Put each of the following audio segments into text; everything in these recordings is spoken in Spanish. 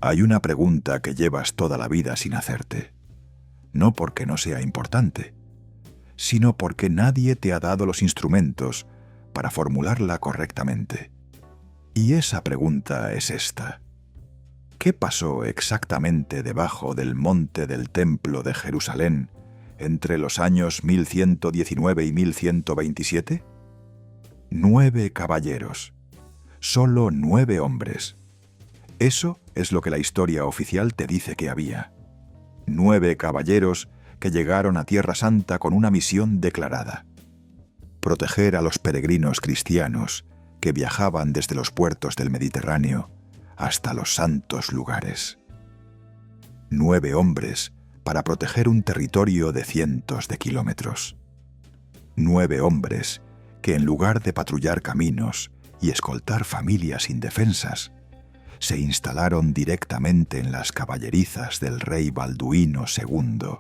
Hay una pregunta que llevas toda la vida sin hacerte. No porque no sea importante, sino porque nadie te ha dado los instrumentos para formularla correctamente. Y esa pregunta es esta. ¿Qué pasó exactamente debajo del monte del Templo de Jerusalén entre los años 1119 y 1127? 9 caballeros. Solo 9 hombres. Eso es lo que la historia oficial te dice que había. 9 caballeros que llegaron a Tierra Santa con una misión declarada: proteger a los peregrinos cristianos que viajaban desde los puertos del Mediterráneo hasta los santos lugares. 9 hombres para proteger un territorio de cientos de kilómetros. 9 hombres que, en lugar de patrullar caminos y escoltar familias indefensas, se instalaron directamente en las caballerizas del rey Balduino II,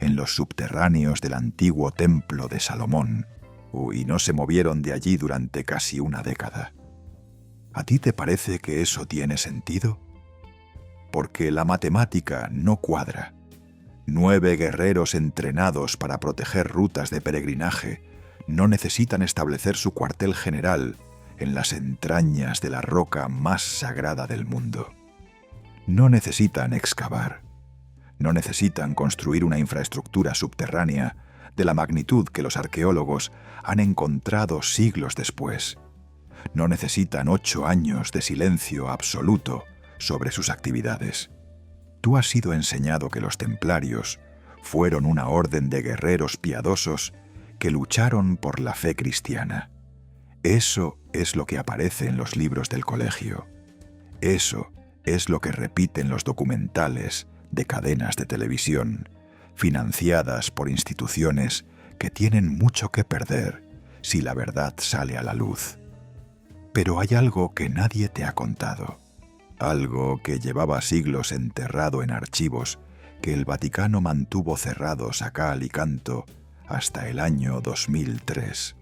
en los subterráneos del antiguo templo de Salomón, y no se movieron de allí durante casi una década. ¿A ti te parece que eso tiene sentido? Porque la matemática no cuadra. 9 guerreros entrenados para proteger rutas de peregrinaje no necesitan establecer su cuartel general en las entrañas de la roca más sagrada del mundo. No necesitan excavar. No necesitan construir una infraestructura subterránea de la magnitud que los arqueólogos han encontrado siglos después. No necesitan 8 años de silencio absoluto sobre sus actividades. Tú has sido enseñado que los templarios fueron una orden de guerreros piadosos que lucharon por la fe cristiana. Eso es lo que aparece en los libros del colegio. Eso es lo que repiten los documentales de cadenas de televisión, financiadas por instituciones que tienen mucho que perder si la verdad sale a la luz. Pero hay algo que nadie te ha contado, algo que llevaba siglos enterrado en archivos que el Vaticano mantuvo cerrados a cal y canto hasta el año 2003,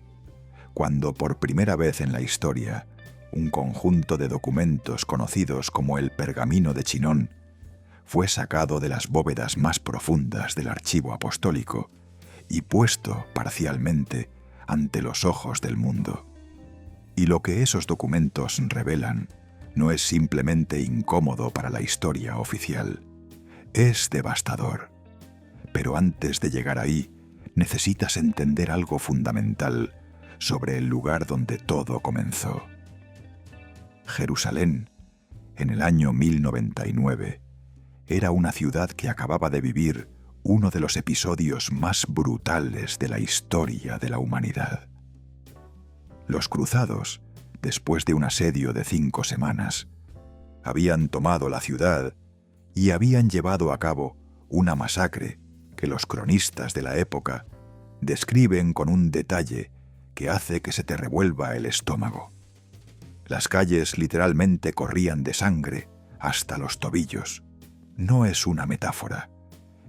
cuando por primera vez en la historia un conjunto de documentos conocidos como el Pergamino de Chinón fue sacado de las bóvedas más profundas del archivo apostólico y puesto parcialmente ante los ojos del mundo. Y lo que esos documentos revelan no es simplemente incómodo para la historia oficial, es devastador. Pero antes de llegar ahí, necesitas entender algo fundamental sobre el lugar donde todo comenzó. Jerusalén, en el año 1099, era una ciudad que acababa de vivir uno de los episodios más brutales de la historia de la humanidad. Los cruzados, después de un asedio de 5 semanas, habían tomado la ciudad y habían llevado a cabo una masacre que los cronistas de la época describen con un detalle que hace que se te revuelva el estómago. Las calles literalmente corrían de sangre hasta los tobillos. No es una metáfora,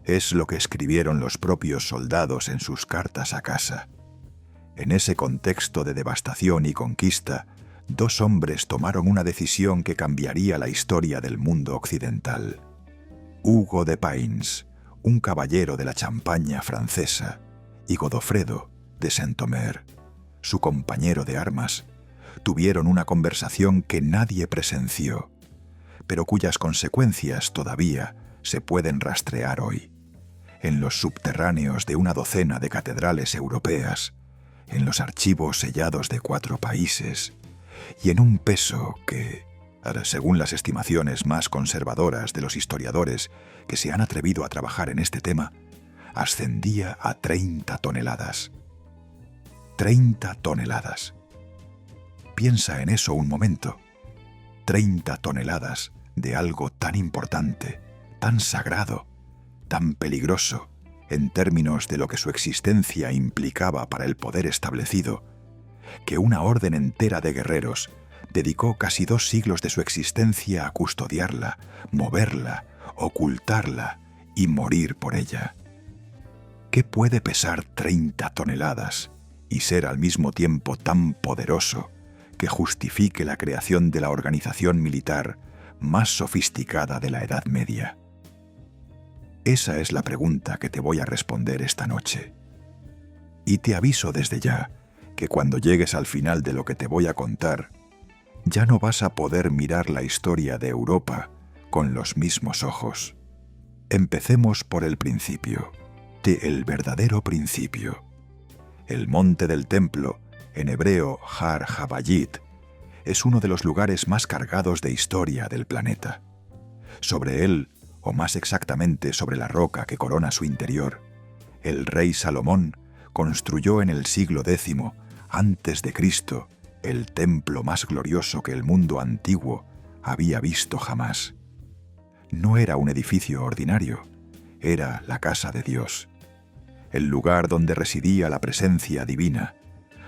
es lo que escribieron los propios soldados en sus cartas a casa. En ese contexto de devastación y conquista, 2 hombres tomaron una decisión que cambiaría la historia del mundo occidental. Hugo de Payns, un caballero de la Champaña francesa, y Godofredo de Saint-Omer, su compañero de armas, tuvieron una conversación que nadie presenció, pero cuyas consecuencias todavía se pueden rastrear hoy, en los subterráneos de una docena de catedrales europeas, en los archivos sellados de 4 países, y en un peso que, según las estimaciones más conservadoras de los historiadores que se han atrevido a trabajar en este tema, ascendía a 30 toneladas. 30 toneladas. Piensa en eso un momento. 30 toneladas de algo tan importante, tan sagrado, tan peligroso, en términos de lo que su existencia implicaba para el poder establecido, que una orden entera de guerreros dedicó casi 2 siglos de su existencia a custodiarla, moverla, ocultarla y morir por ella. ¿Qué puede pesar 30 toneladas y ser al mismo tiempo tan poderoso que justifique la creación de la organización militar más sofisticada de la Edad Media? Esa es la pregunta que te voy a responder esta noche. Y te aviso desde ya que cuando llegues al final de lo que te voy a contar, ya no vas a poder mirar la historia de Europa con los mismos ojos. Empecemos por el principio, el verdadero principio. El monte del templo, en hebreo Har Habayit, es uno de los lugares más cargados de historia del planeta. Sobre él, o más exactamente sobre la roca que corona su interior, el rey Salomón construyó en el siglo X antes de Cristo el templo más glorioso que el mundo antiguo había visto jamás. No era un edificio ordinario, era la casa de Dios, el lugar donde residía la presencia divina,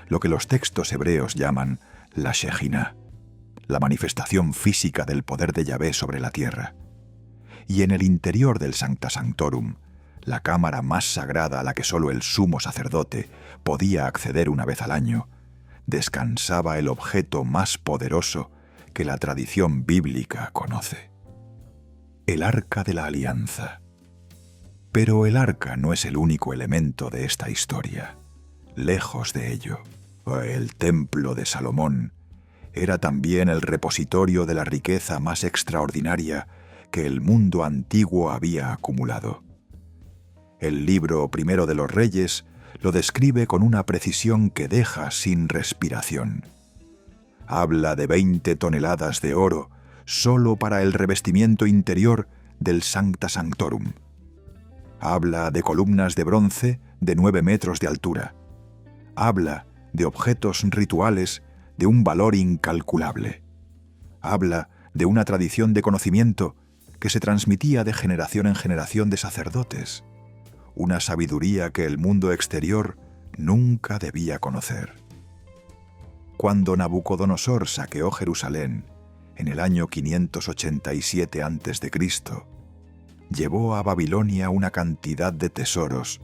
lo que los textos hebreos llaman la Shejina, la manifestación física del poder de Yahvé sobre la tierra. Y en el interior del Sancta Sanctorum, la cámara más sagrada a la que solo el sumo sacerdote podía acceder una vez al año, descansaba el objeto más poderoso que la tradición bíblica conoce: el Arca de la Alianza. Pero el arca no es el único elemento de esta historia. Lejos de ello, el templo de Salomón era también el repositorio de la riqueza más extraordinaria que el mundo antiguo había acumulado. El libro Primero de los Reyes lo describe con una precisión que deja sin respiración. Habla de 20 toneladas de oro solo para el revestimiento interior del Sancta Sanctorum. Habla de columnas de bronce de 9 metros de altura. Habla de objetos rituales de un valor incalculable. Habla de una tradición de conocimiento que se transmitía de generación en generación de sacerdotes, una sabiduría que el mundo exterior nunca debía conocer. Cuando Nabucodonosor saqueó Jerusalén en el año 587 a.C., llevó a Babilonia una cantidad de tesoros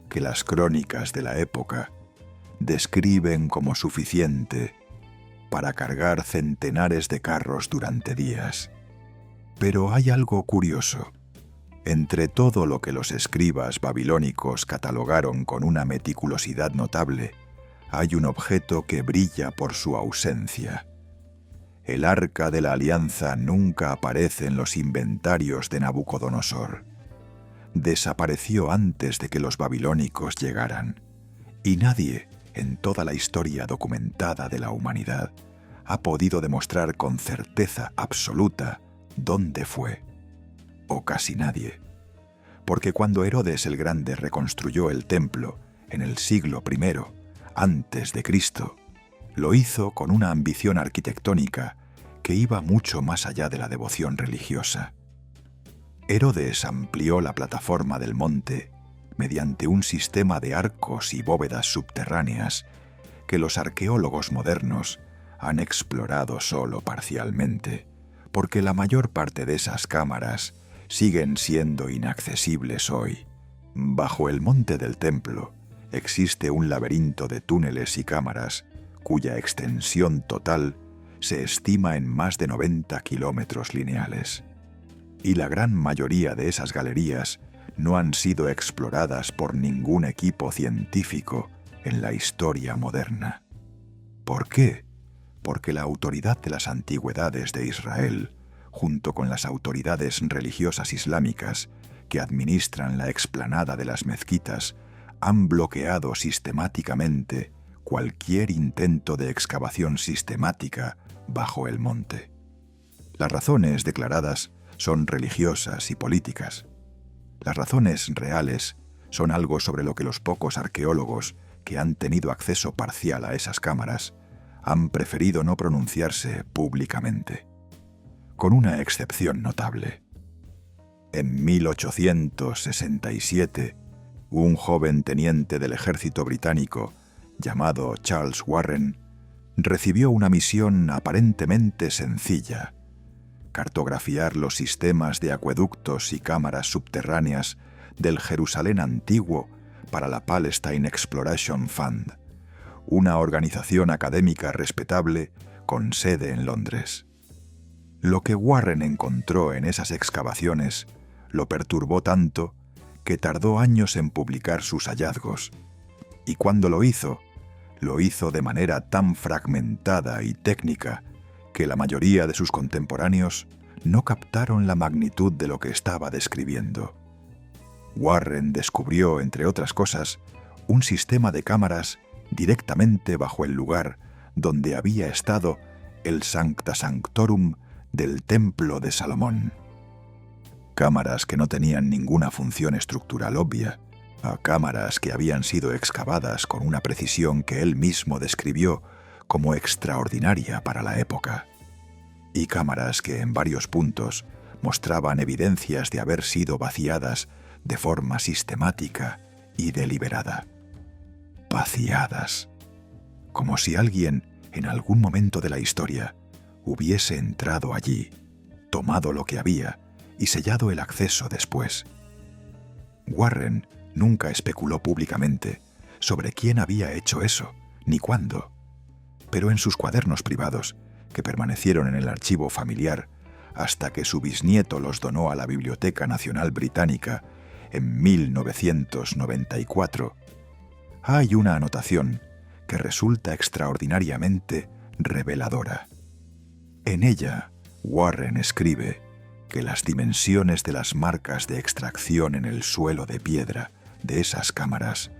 que las crónicas de la época describen como suficiente para cargar centenares de carros durante días. Pero hay algo curioso. Entre todo lo que los escribas babilónicos catalogaron con una meticulosidad notable, hay un objeto que brilla por su ausencia. El Arca de la Alianza nunca aparece en los inventarios de Nabucodonosor. Desapareció antes de que los babilónicos llegaran, y nadie, en toda la historia documentada de la humanidad, ha podido demostrar con certeza absoluta dónde fue. O casi nadie. Porque cuando Herodes el Grande reconstruyó el templo en el siglo I antes de Cristo, lo hizo con una ambición arquitectónica que iba mucho más allá de la devoción religiosa. Herodes amplió la plataforma del monte mediante un sistema de arcos y bóvedas subterráneas que los arqueólogos modernos han explorado solo parcialmente, porque la mayor parte de esas cámaras siguen siendo inaccesibles hoy. Bajo el monte del templo existe un laberinto de túneles y cámaras cuya extensión total se estima en más de 90 kilómetros lineales. Y la gran mayoría de esas galerías no han sido exploradas por ningún equipo científico en la historia moderna. ¿Por qué? Porque la autoridad de las antigüedades de Israel, junto con las autoridades religiosas islámicas que administran la explanada de las mezquitas, han bloqueado sistemáticamente cualquier intento de excavación sistemática bajo el monte. Las razones declaradas son religiosas y políticas. Las razones reales son algo sobre lo que los pocos arqueólogos que han tenido acceso parcial a esas cámaras han preferido no pronunciarse públicamente, con una excepción notable. En 1867, un joven teniente del ejército británico llamado Charles Warren recibió una misión aparentemente sencilla: cartografiar los sistemas de acueductos y cámaras subterráneas del Jerusalén antiguo para la Palestine Exploration Fund, una organización académica respetable con sede en Londres. Lo que Warren encontró en esas excavaciones lo perturbó tanto que tardó años en publicar sus hallazgos, y cuando lo hizo de manera tan fragmentada y técnica que la mayoría de sus contemporáneos no captaron la magnitud de lo que estaba describiendo. Warren descubrió, entre otras cosas, un sistema de cámaras directamente bajo el lugar donde había estado el Sancta Sanctorum del Templo de Salomón. Cámaras que no tenían ninguna función estructural obvia, a cámaras que habían sido excavadas con una precisión que él mismo describió como extraordinaria para la época, y cámaras que en varios puntos mostraban evidencias de haber sido vaciadas de forma sistemática y deliberada. Vaciadas, como si alguien en algún momento de la historia hubiese entrado allí, tomado lo que había y sellado el acceso después. Warren nunca especuló públicamente sobre quién había hecho eso, ni cuándo, pero en sus cuadernos privados, que permanecieron en el archivo familiar hasta que su bisnieto los donó a la Biblioteca Nacional Británica en 1994, hay una anotación que resulta extraordinariamente reveladora. En ella, Warren escribe que las dimensiones de las marcas de extracción en el suelo de piedra de esas cámaras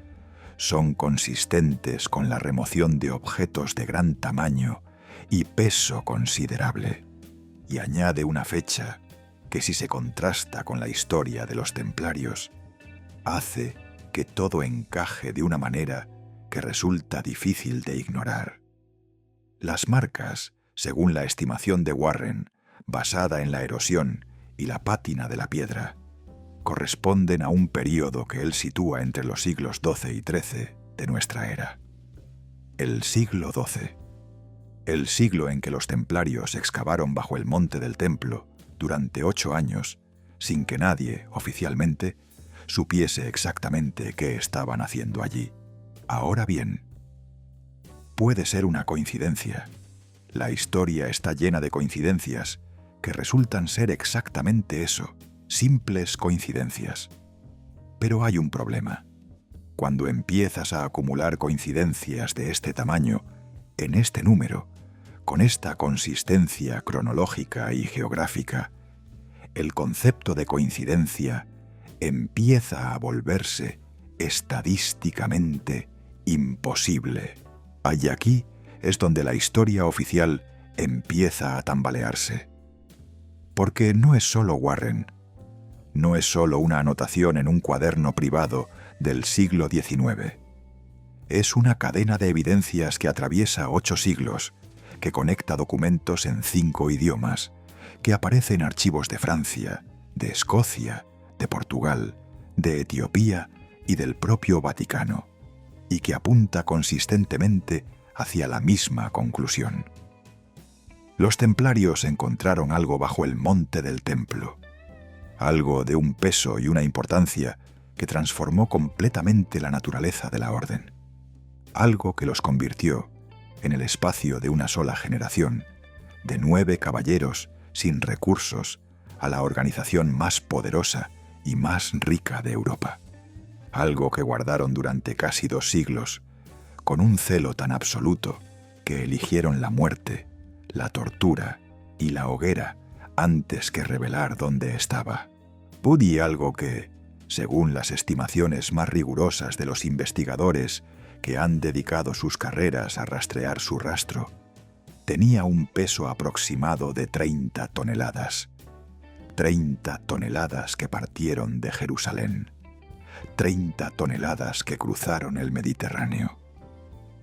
son consistentes con la remoción de objetos de gran tamaño y peso considerable, y añade una fecha que, si se contrasta con la historia de los templarios, hace que todo encaje de una manera que resulta difícil de ignorar. Las marcas, según la estimación de Warren, basada en la erosión y la pátina de la piedra, corresponden a un período que él sitúa entre los siglos XII y XIII de nuestra era. El siglo XII, el siglo en que los templarios excavaron bajo el monte del templo durante 8 años, sin que nadie, oficialmente, supiese exactamente qué estaban haciendo allí. Ahora bien, puede ser una coincidencia. La historia está llena de coincidencias que resultan ser exactamente eso, simples coincidencias. Pero hay un problema. Cuando empiezas a acumular coincidencias de este tamaño, en este número, con esta consistencia cronológica y geográfica, el concepto de coincidencia empieza a volverse estadísticamente imposible. Y aquí es donde la historia oficial empieza a tambalearse. Porque no es solo Warren, no es solo una anotación en un cuaderno privado del siglo XIX. Es una cadena de evidencias que atraviesa 8 siglos, que conecta documentos en 5 idiomas, que aparece en archivos de Francia, de Escocia, de Portugal, de Etiopía y del propio Vaticano, y que apunta consistentemente hacia la misma conclusión. Los templarios encontraron algo bajo el monte del templo, algo de un peso y una importancia que transformó completamente la naturaleza de la orden, algo que los convirtió, en el espacio de una sola generación, de 9 caballeros sin recursos, a la organización más poderosa y más rica de Europa. Algo que guardaron durante casi 2 siglos, con un celo tan absoluto que eligieron la muerte, la tortura y la hoguera antes que revelar dónde estaba. Y algo que, según las estimaciones más rigurosas de los investigadores que han dedicado sus carreras a rastrear su rastro, tenía un peso aproximado de 30 toneladas. 30 toneladas que partieron de Jerusalén. 30 toneladas que cruzaron el Mediterráneo.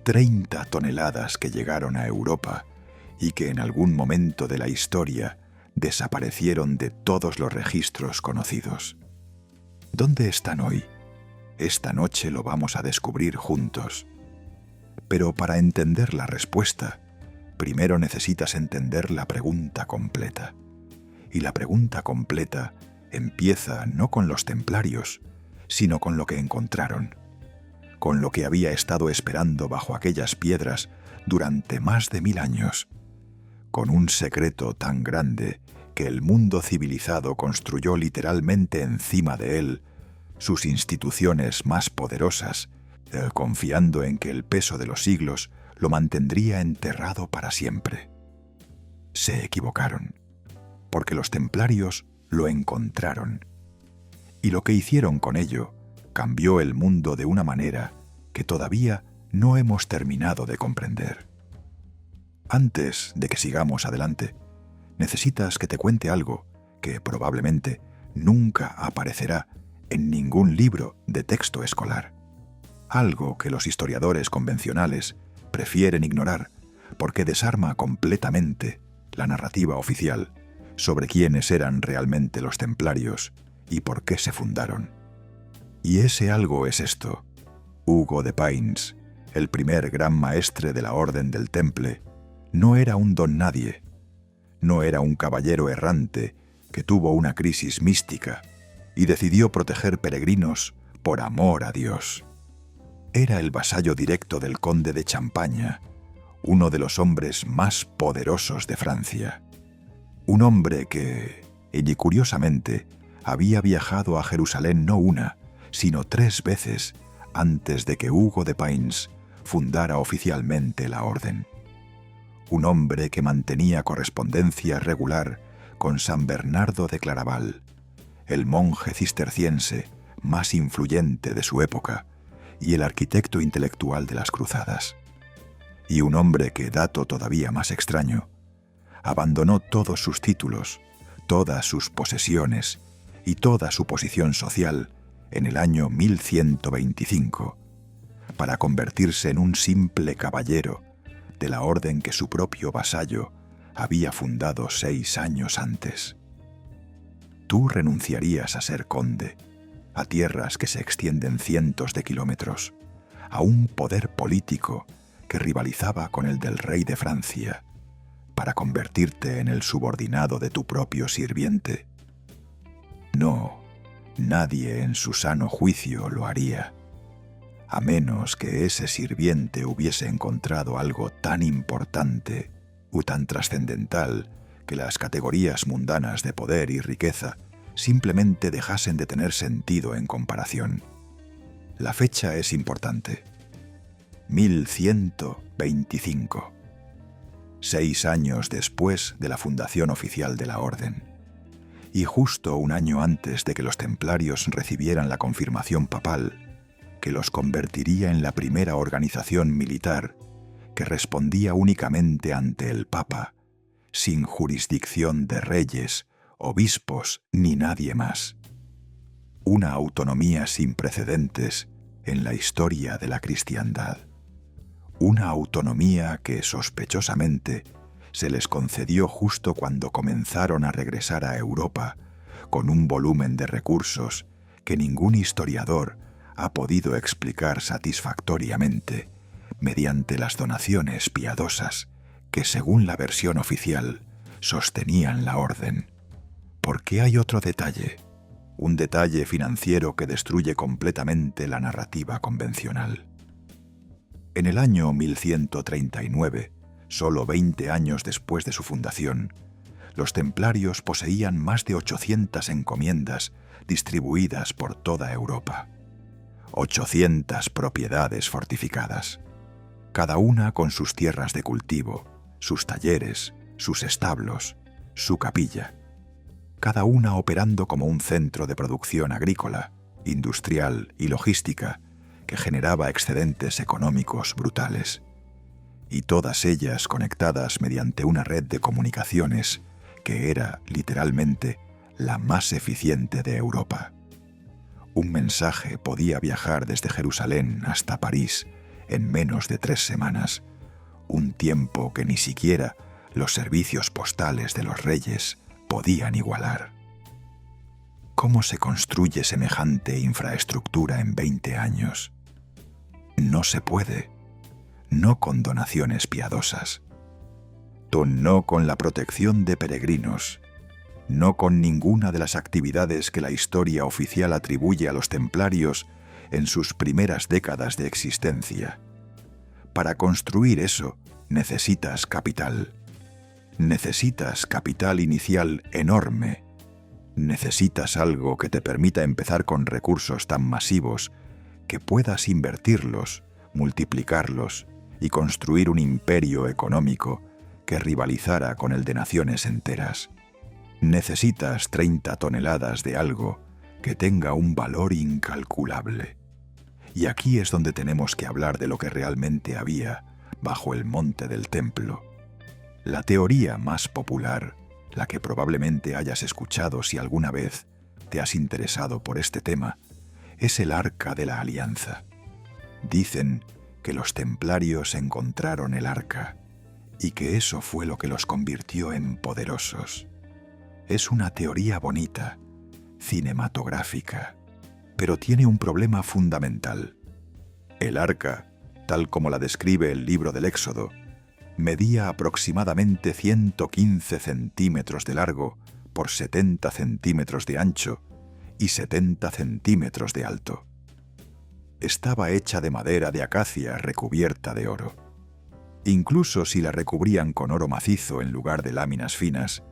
30 toneladas que llegaron a Europa y que en algún momento de la historia desaparecieron de todos los registros conocidos. ¿Dónde están hoy? Esta noche lo vamos a descubrir juntos. Pero para entender la respuesta, primero necesitas entender la pregunta completa. Y la pregunta completa empieza no con los templarios, sino con lo que encontraron, con lo que había estado esperando bajo aquellas piedras durante más de 1000 años, con un secreto tan grande que el mundo civilizado construyó literalmente encima de él sus instituciones más poderosas, confiando en que el peso de los siglos lo mantendría enterrado para siempre. Se equivocaron, porque los templarios lo encontraron, y lo que hicieron con ello cambió el mundo de una manera que todavía no hemos terminado de comprender. Antes de que sigamos adelante, necesitas que te cuente algo que probablemente nunca aparecerá en ningún libro de texto escolar. Algo que los historiadores convencionales prefieren ignorar porque desarma completamente la narrativa oficial sobre quiénes eran realmente los templarios y por qué se fundaron. Y ese algo es esto: Hugo de Payns, el primer gran maestre de la Orden del Temple, no era un don nadie, no era un caballero errante que tuvo una crisis mística y decidió proteger peregrinos por amor a Dios. Era el vasallo directo del conde de Champaña, uno de los hombres más poderosos de Francia. Un hombre que, y curiosamente, había viajado a Jerusalén no una, sino 3 veces antes de que Hugo de Payns fundara oficialmente la orden. Un hombre que mantenía correspondencia regular con San Bernardo de Claraval, el monje cisterciense más influyente de su época y el arquitecto intelectual de las cruzadas. Y un hombre que, dato todavía más extraño, abandonó todos sus títulos, todas sus posesiones y toda su posición social en el año 1125 para convertirse en un simple caballero de la orden que su propio vasallo había fundado 6 años antes. Tú renunciarías a ser conde, a tierras que se extienden cientos de kilómetros, a un poder político que rivalizaba con el del rey de Francia, para convertirte en el subordinado de tu propio sirviente. No, nadie en su sano juicio lo haría, a menos que ese sirviente hubiese encontrado algo tan importante o tan trascendental que las categorías mundanas de poder y riqueza simplemente dejasen de tener sentido en comparación. La fecha es importante. 1125. 6 años después de la fundación oficial de la orden. Y justo un año antes de que los templarios recibieran la confirmación papal, que los convertiría en la primera organización militar que respondía únicamente ante el Papa, sin jurisdicción de reyes, obispos ni nadie más. Una autonomía sin precedentes en la historia de la cristiandad. Una autonomía que, sospechosamente, se les concedió justo cuando comenzaron a regresar a Europa con un volumen de recursos que ningún historiador ha podido explicar satisfactoriamente mediante las donaciones piadosas que, según la versión oficial, sostenían la orden. Porque hay otro detalle, un detalle financiero que destruye completamente la narrativa convencional. En el año 1139, solo 20 años después de su fundación, los templarios poseían más de 800 encomiendas distribuidas por toda Europa. 800 propiedades fortificadas, cada una con sus tierras de cultivo, sus talleres, sus establos, su capilla, cada una operando como un centro de producción agrícola, industrial y logística que generaba excedentes económicos brutales, y todas ellas conectadas mediante una red de comunicaciones que era, literalmente, la más eficiente de Europa. Un mensaje podía viajar desde Jerusalén hasta París en menos de 3 semanas, un tiempo que ni siquiera los servicios postales de los reyes podían igualar. ¿Cómo se construye semejante infraestructura en 20 años? No se puede, no con donaciones piadosas, no con la protección de peregrinos, no con ninguna de las actividades que la historia oficial atribuye a los templarios en sus primeras décadas de existencia. Para construir eso necesitas capital, Necesitas capital inicial enorme. Necesitas algo que te permita empezar con recursos tan masivos que puedas invertirlos, multiplicarlos y construir un imperio económico que rivalizara con el de naciones enteras. Necesitas 30 toneladas de algo que tenga un valor incalculable. Y aquí es donde tenemos que hablar de lo que realmente había bajo el monte del templo. La teoría más popular, la que probablemente hayas escuchado si alguna vez te has interesado por este tema, es el Arca de la Alianza. Dicen que los templarios encontraron el arca y que eso fue lo que los convirtió en poderosos. Es una teoría bonita, cinematográfica, pero tiene un problema fundamental. El arca, tal como la describe el libro del Éxodo, medía aproximadamente 115 centímetros de largo por 70 centímetros de ancho y 70 centímetros de alto. Estaba hecha de madera de acacia recubierta de oro. Incluso si la recubrían con oro macizo en lugar de láminas finas,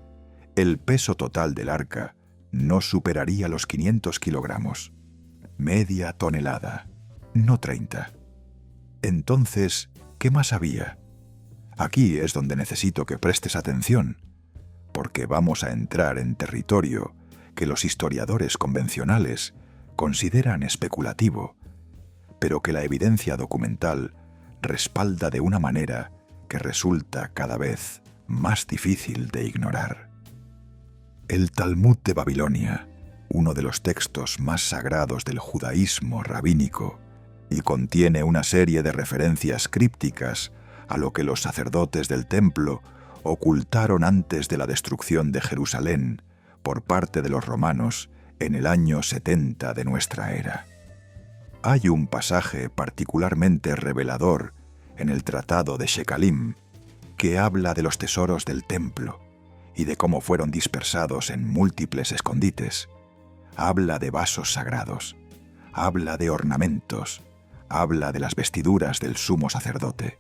el peso total del arca no superaría los 500 kilogramos. Media tonelada, no 30. Entonces, ¿qué más había? Aquí es donde necesito que prestes atención, porque vamos a entrar en territorio que los historiadores convencionales consideran especulativo, pero que la evidencia documental respalda de una manera que resulta cada vez más difícil de ignorar. El Talmud de Babilonia, uno de los textos más sagrados del judaísmo rabínico, y contiene una serie de referencias crípticas a lo que los sacerdotes del templo ocultaron antes de la destrucción de Jerusalén por parte de los romanos en el año 70 de nuestra era. Hay un pasaje particularmente revelador en el Tratado de Shekalim que habla de los tesoros del templo y de cómo fueron dispersados en múltiples escondites. Habla de vasos sagrados, habla de ornamentos, habla de las vestiduras del sumo sacerdote.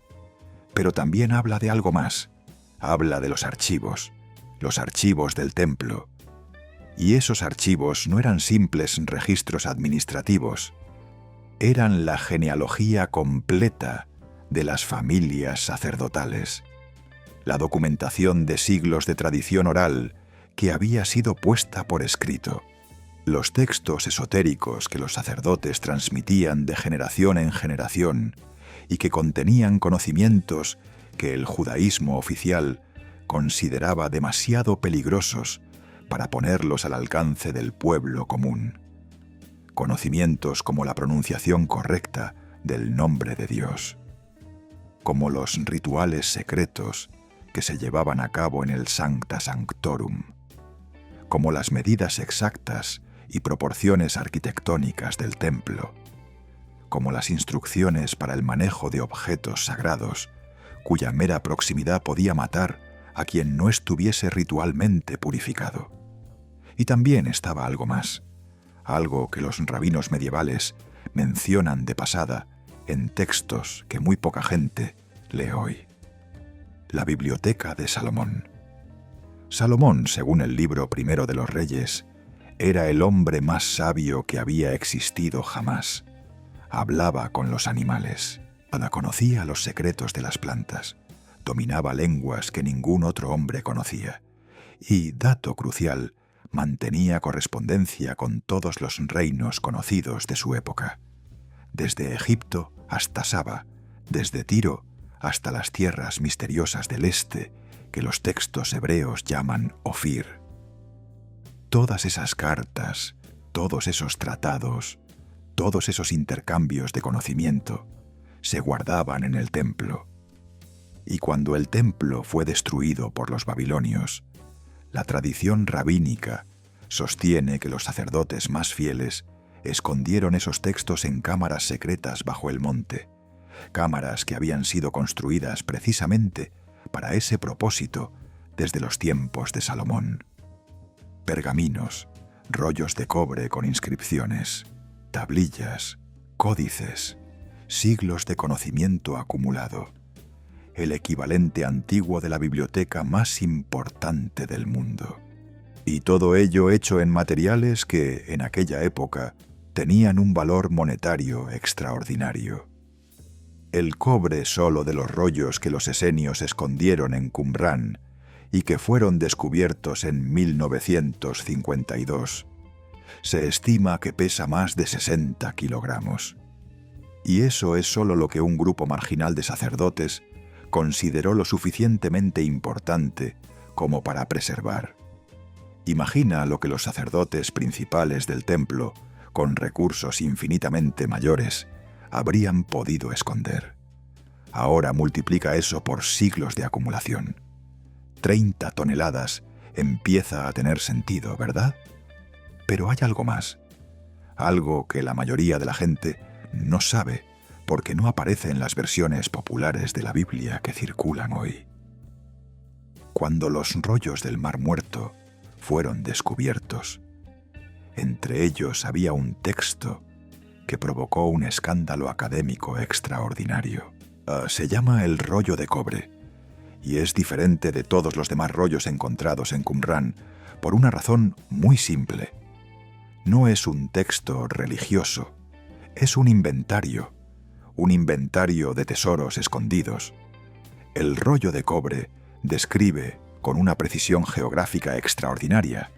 Pero también habla de algo más, habla de los archivos del templo. Y esos archivos no eran simples registros administrativos, eran la genealogía completa de las familias sacerdotales, la documentación de siglos de tradición oral que había sido puesta por escrito, los textos esotéricos que los sacerdotes transmitían de generación en generación y que contenían conocimientos que el judaísmo oficial consideraba demasiado peligrosos para ponerlos al alcance del pueblo común. Conocimientos como la pronunciación correcta del nombre de Dios, como los rituales secretos que se llevaban a cabo en el Sancta Sanctorum, como las medidas exactas y proporciones arquitectónicas del templo, como las instrucciones para el manejo de objetos sagrados, cuya mera proximidad podía matar a quien no estuviese ritualmente purificado. Y también estaba algo más, algo que los rabinos medievales mencionan de pasada en textos que muy poca gente lee hoy. La Biblioteca de Salomón. Salomón, según el libro primero de los Reyes, era el hombre más sabio que había existido jamás. Hablaba con los animales, conocía los secretos de las plantas, dominaba lenguas que ningún otro hombre conocía y, dato crucial, mantenía correspondencia con todos los reinos conocidos de su época, desde Egipto hasta Saba, desde Tiro hasta las tierras misteriosas del este que los textos hebreos llaman Ofir. Todas esas cartas, todos esos tratados, todos esos intercambios de conocimiento se guardaban en el templo. Y cuando el templo fue destruido por los babilonios, la tradición rabínica sostiene que los sacerdotes más fieles escondieron esos textos en cámaras secretas bajo el monte, cámaras que habían sido construidas precisamente para ese propósito desde los tiempos de Salomón. Pergaminos, rollos de cobre con inscripciones, tablillas, códices, siglos de conocimiento acumulado. el equivalente antiguo de la biblioteca más importante del mundo. Y todo ello hecho en materiales que, en aquella época, tenían un valor monetario extraordinario. El cobre solo de los rollos que los esenios escondieron en Qumrán y que fueron descubiertos en 1952, se estima que pesa más de 60 kilogramos. Y eso es solo lo que un grupo marginal de sacerdotes consideró lo suficientemente importante como para preservar. Imagina lo que los sacerdotes principales del templo, con recursos infinitamente mayores, habrían podido esconder. Ahora multiplica eso por siglos de acumulación. 30 toneladas empieza a tener sentido, ¿verdad? Pero hay algo más. Algo que la mayoría de la gente no sabe porque no aparece en las versiones populares de la Biblia que circulan hoy. Cuando los rollos del Mar Muerto fueron descubiertos, entre ellos había un texto que provocó un escándalo académico extraordinario. Se llama el rollo de cobre y es diferente de todos los demás rollos encontrados en Qumrán por una razón muy simple. No es un texto religioso, es un inventario de tesoros escondidos. El rollo de cobre describe, con una precisión geográfica extraordinaria,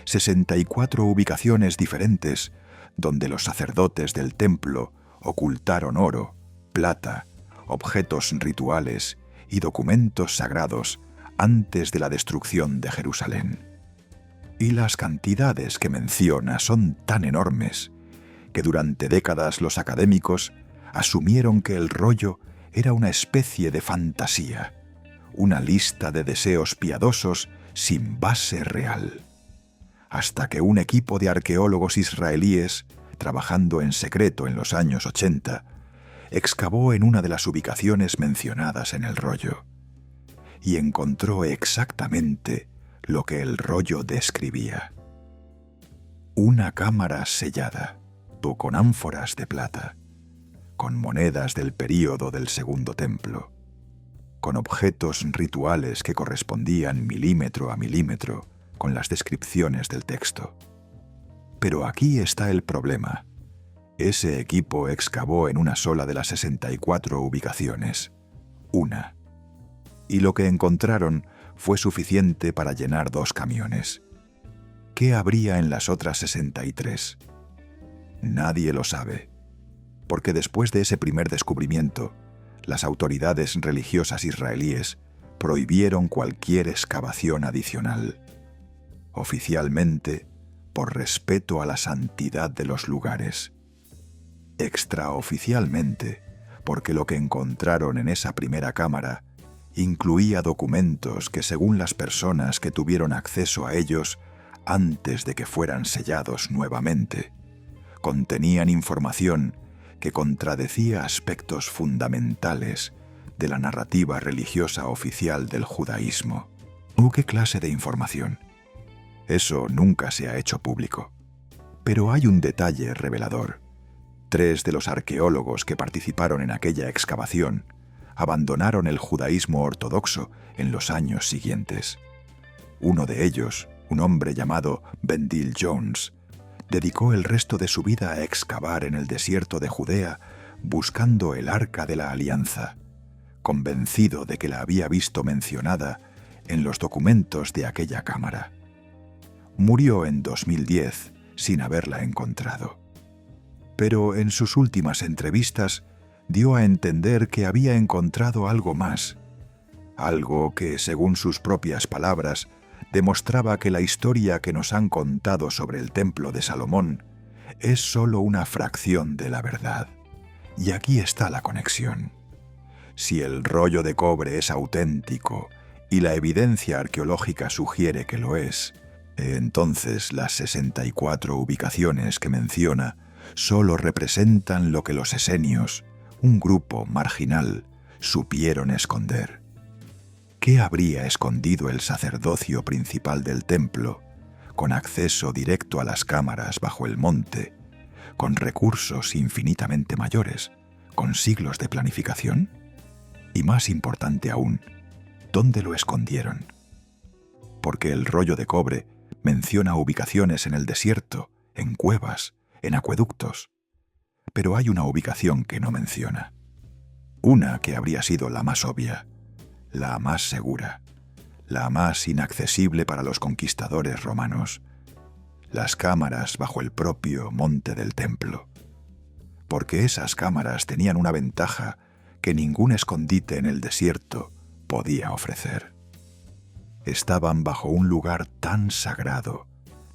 64 ubicaciones diferentes donde los sacerdotes del templo ocultaron oro, plata, objetos rituales y documentos sagrados antes de la destrucción de Jerusalén. Y las cantidades que menciona son tan enormes que durante décadas los académicos asumieron que el rollo era una especie de fantasía, una lista de deseos piadosos sin base real. Hasta que un equipo de arqueólogos israelíes, trabajando en secreto en los años 80, excavó en una de las ubicaciones mencionadas en el rollo y encontró exactamente lo que el rollo describía. Una cámara sellada, con ánforas de plata, con monedas del período del Segundo Templo, con objetos rituales que correspondían milímetro a milímetro con las descripciones del texto. Pero aquí está el problema. Ese equipo excavó en una sola de las 64 ubicaciones, una. Y lo que encontraron fue suficiente para llenar 2 camiones. ¿Qué habría en las otras 63? Nadie lo sabe, porque después de ese primer descubrimiento, las autoridades religiosas israelíes prohibieron cualquier excavación adicional. Oficialmente, por respeto a la santidad de los lugares. Extraoficialmente, porque lo que encontraron en esa primera cámara incluía documentos que, según las personas que tuvieron acceso a ellos antes de que fueran sellados nuevamente, contenían información que contradecía aspectos fundamentales de la narrativa religiosa oficial del judaísmo. ¿Qué clase de información? Eso nunca se ha hecho público. Pero hay un detalle revelador. 3 de los arqueólogos que participaron en aquella excavación abandonaron el judaísmo ortodoxo en los años siguientes. Uno de ellos, un hombre llamado Bendil Jones, dedicó el resto de su vida a excavar en el desierto de Judea buscando el Arca de la Alianza, convencido de que la había visto mencionada en los documentos de aquella cámara. Murió en 2010 sin haberla encontrado. Pero en sus últimas entrevistas dio a entender que había encontrado algo más, algo que, según sus propias palabras, demostraba que la historia que nos han contado sobre el Templo de Salomón es solo una fracción de la verdad. Y aquí está la conexión. Si el rollo de cobre es auténtico y la evidencia arqueológica sugiere que lo es, entonces las 64 ubicaciones que menciona solo representan lo que los esenios, un grupo marginal, supieron esconder. ¿Qué habría escondido el sacerdocio principal del templo, con acceso directo a las cámaras bajo el monte, con recursos infinitamente mayores, con siglos de planificación? Y más importante aún, ¿dónde lo escondieron? Porque el rollo de cobre menciona ubicaciones en el desierto, en cuevas, en acueductos. Pero hay una ubicación que no menciona. Una que habría sido la más obvia, la más segura, la más inaccesible para los conquistadores romanos: las cámaras bajo el propio monte del templo. Porque esas cámaras tenían una ventaja que ningún escondite en el desierto podía ofrecer. Estaban bajo un lugar tan sagrado,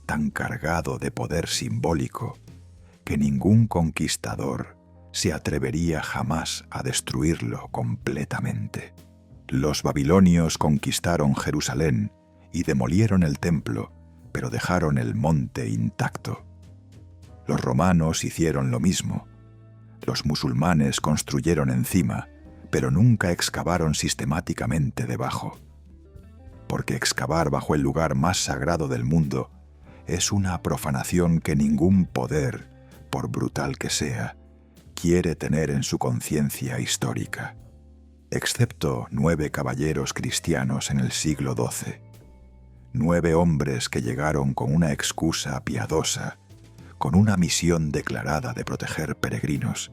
tan cargado de poder simbólico, que ningún conquistador se atrevería jamás a destruirlo completamente. Los babilonios conquistaron Jerusalén y demolieron el templo, pero dejaron el monte intacto. Los romanos hicieron lo mismo. Los musulmanes construyeron encima, pero nunca excavaron sistemáticamente debajo. Porque excavar bajo el lugar más sagrado del mundo es una profanación que ningún poder, por brutal que sea, quiere tener en su conciencia histórica. Excepto 9 caballeros cristianos en el siglo XII. 9 hombres que llegaron con una excusa piadosa, con una misión declarada de proteger peregrinos,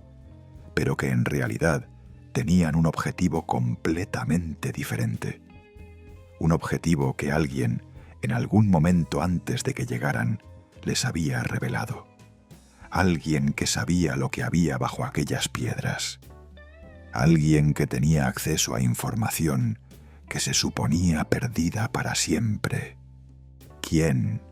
pero que en realidad tenían un objetivo completamente diferente. Un objetivo que alguien, en algún momento antes de que llegaran, les había revelado. Alguien que sabía lo que había bajo aquellas piedras. Alguien que tenía acceso a información que se suponía perdida para siempre. ¿Quién?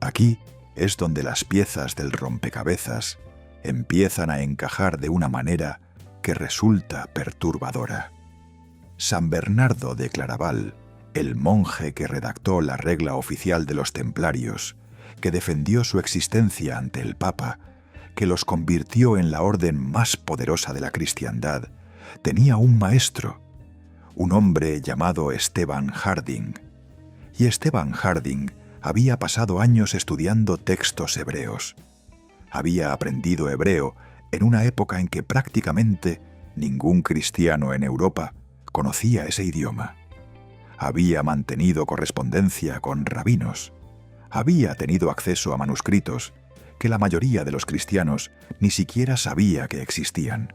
Aquí es donde las piezas del rompecabezas empiezan a encajar de una manera que resulta perturbadora. San Bernardo de Claraval, el monje que redactó la regla oficial de los templarios, que defendió su existencia ante el Papa, que los convirtió en la orden más poderosa de la cristiandad, tenía un maestro, un hombre llamado Esteban Harding. Y Esteban Harding había pasado años estudiando textos hebreos. Había aprendido hebreo en una época en que prácticamente ningún cristiano en Europa conocía ese idioma. Había mantenido correspondencia con rabinos. Había tenido acceso a manuscritos que la mayoría de los cristianos ni siquiera sabía que existían.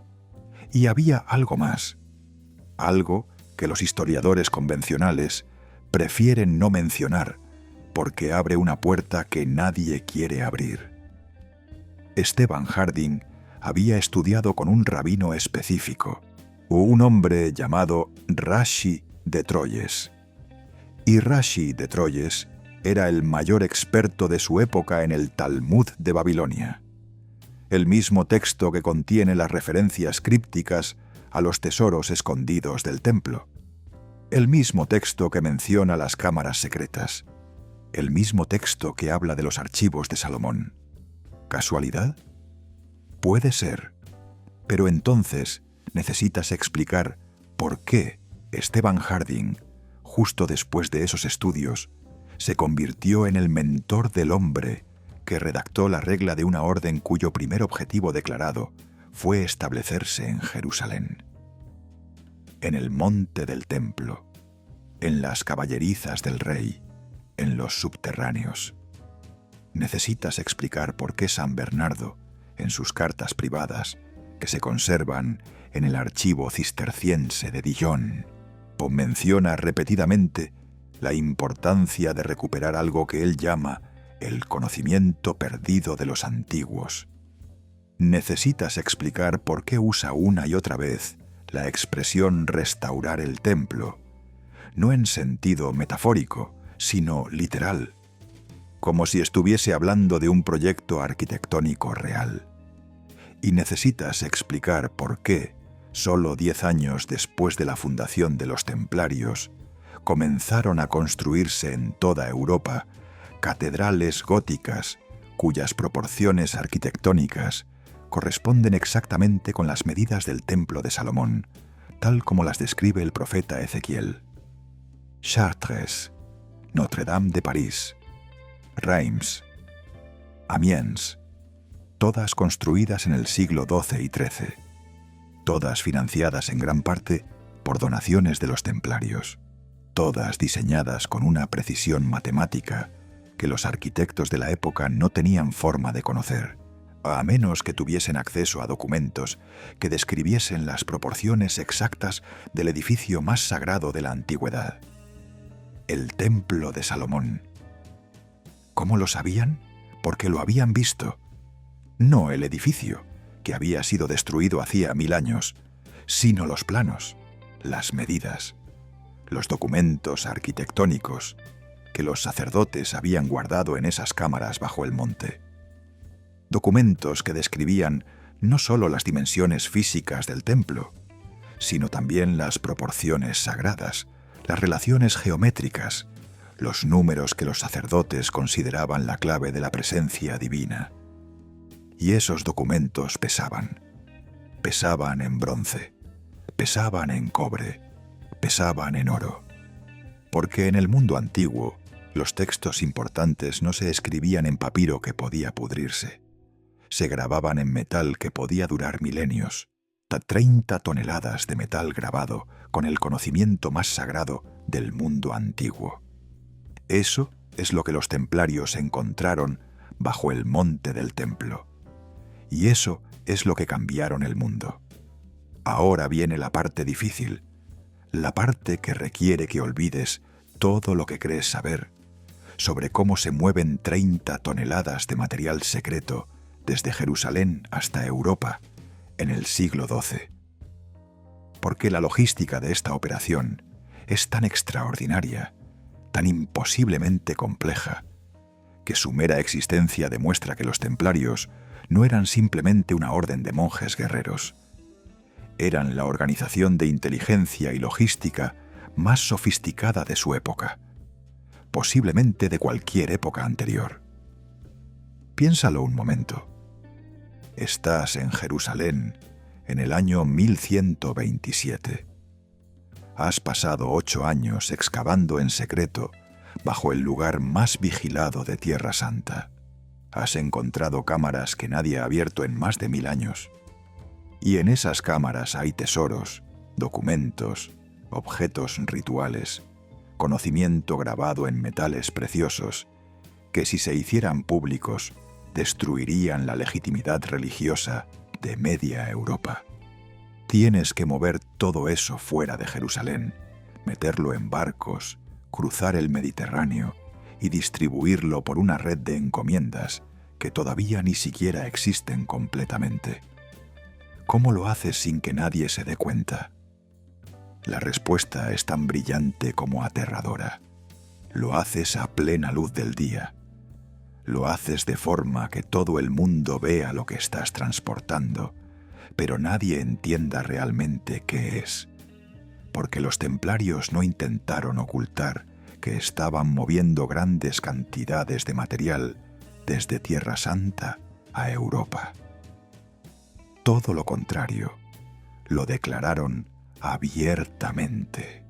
Y había algo más, algo que los historiadores convencionales prefieren no mencionar porque abre una puerta que nadie quiere abrir. Esteban Harding había estudiado con un rabino específico, un hombre llamado Rashi de Troyes. Y Rashi de Troyes era el mayor experto de su época en el Talmud de Babilonia, el mismo texto que contiene las referencias crípticas a los tesoros escondidos del templo, el mismo texto que menciona las cámaras secretas, el mismo texto que habla de los archivos de Salomón. ¿Casualidad? Puede ser, pero entonces necesitas explicar por qué Esteban Harding, justo después de esos estudios, se convirtió en el mentor del hombre que redactó la regla de una orden cuyo primer objetivo declarado fue establecerse en Jerusalén. En el monte del templo, en las caballerizas del rey, en los subterráneos. Necesitas explicar por qué San Bernardo, en sus cartas privadas, que se conservan en el archivo cisterciense de Dijon, menciona repetidamente la importancia de recuperar algo que él llama el conocimiento perdido de los antiguos. Necesitas explicar por qué usa una y otra vez la expresión restaurar el templo, no en sentido metafórico, sino literal, como si estuviese hablando de un proyecto arquitectónico real. Y necesitas explicar por qué, solo 10 años después de la fundación de los templarios, comenzaron a construirse en toda Europa catedrales góticas cuyas proporciones arquitectónicas corresponden exactamente con las medidas del templo de Salomón, tal como las describe el profeta Ezequiel. Chartres, Notre-Dame de París, Reims, Amiens, todas construidas en el siglo XII y XIII, todas financiadas en gran parte por donaciones de los templarios, todas diseñadas con una precisión matemática que los arquitectos de la época no tenían forma de conocer, a menos que tuviesen acceso a documentos que describiesen las proporciones exactas del edificio más sagrado de la antigüedad, el Templo de Salomón. ¿Cómo lo sabían? Porque lo habían visto. No el edificio, que había sido destruido hacía 1000 años, sino los planos, las medidas, los documentos arquitectónicos que los sacerdotes habían guardado en esas cámaras bajo el monte. Documentos que describían no solo las dimensiones físicas del templo, sino también las proporciones sagradas, las relaciones geométricas, los números que los sacerdotes consideraban la clave de la presencia divina. Y esos documentos pesaban. Pesaban en bronce, pesaban en cobre, pesaban en oro. Porque en el mundo antiguo, los textos importantes no se escribían en papiro que podía pudrirse. Se grababan en metal que podía durar milenios. 30 toneladas de metal grabado con el conocimiento más sagrado del mundo antiguo. Eso es lo que los templarios encontraron bajo el monte del templo. Y eso es lo que cambiaron el mundo. Ahora viene la parte difícil, la parte que requiere que olvides todo lo que crees saber sobre cómo se mueven 30 toneladas de material secreto desde Jerusalén hasta Europa en el siglo XII. Porque la logística de esta operación es tan extraordinaria, tan imposiblemente compleja, que su mera existencia demuestra que los templarios no eran simplemente una orden de monjes guerreros. Eran la organización de inteligencia y logística más sofisticada de su época, posiblemente de cualquier época anterior. Piénsalo un momento. Estás en Jerusalén en el año 1127. Has pasado 8 años excavando en secreto bajo el lugar más vigilado de Tierra Santa. Has encontrado cámaras que nadie ha abierto en más de 1000 años. Y en esas cámaras hay tesoros, documentos, objetos rituales, conocimiento grabado en metales preciosos, que si se hicieran públicos, destruirían la legitimidad religiosa de media Europa. Tienes que mover todo eso fuera de Jerusalén, meterlo en barcos, cruzar el Mediterráneo y distribuirlo por una red de encomiendas que todavía ni siquiera existen completamente. ¿Cómo lo haces sin que nadie se dé cuenta? La respuesta es tan brillante como aterradora. Lo haces a plena luz del día. Lo haces de forma que todo el mundo vea lo que estás transportando, pero nadie entienda realmente qué es. Porque los templarios no intentaron ocultar que estaban moviendo grandes cantidades de material desde Tierra Santa a Europa. Todo lo contrario, lo declararon abiertamente.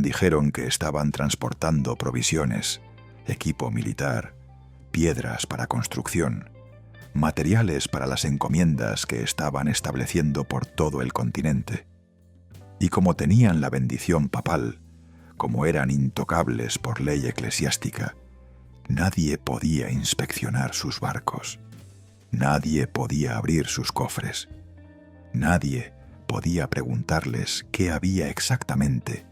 Dijeron que estaban transportando provisiones, equipo militar, piedras para construcción, materiales para las encomiendas que estaban estableciendo por todo el continente. Y como tenían la bendición papal, como eran intocables por ley eclesiástica, nadie podía inspeccionar sus barcos, nadie podía abrir sus cofres, nadie podía preguntarles qué había exactamente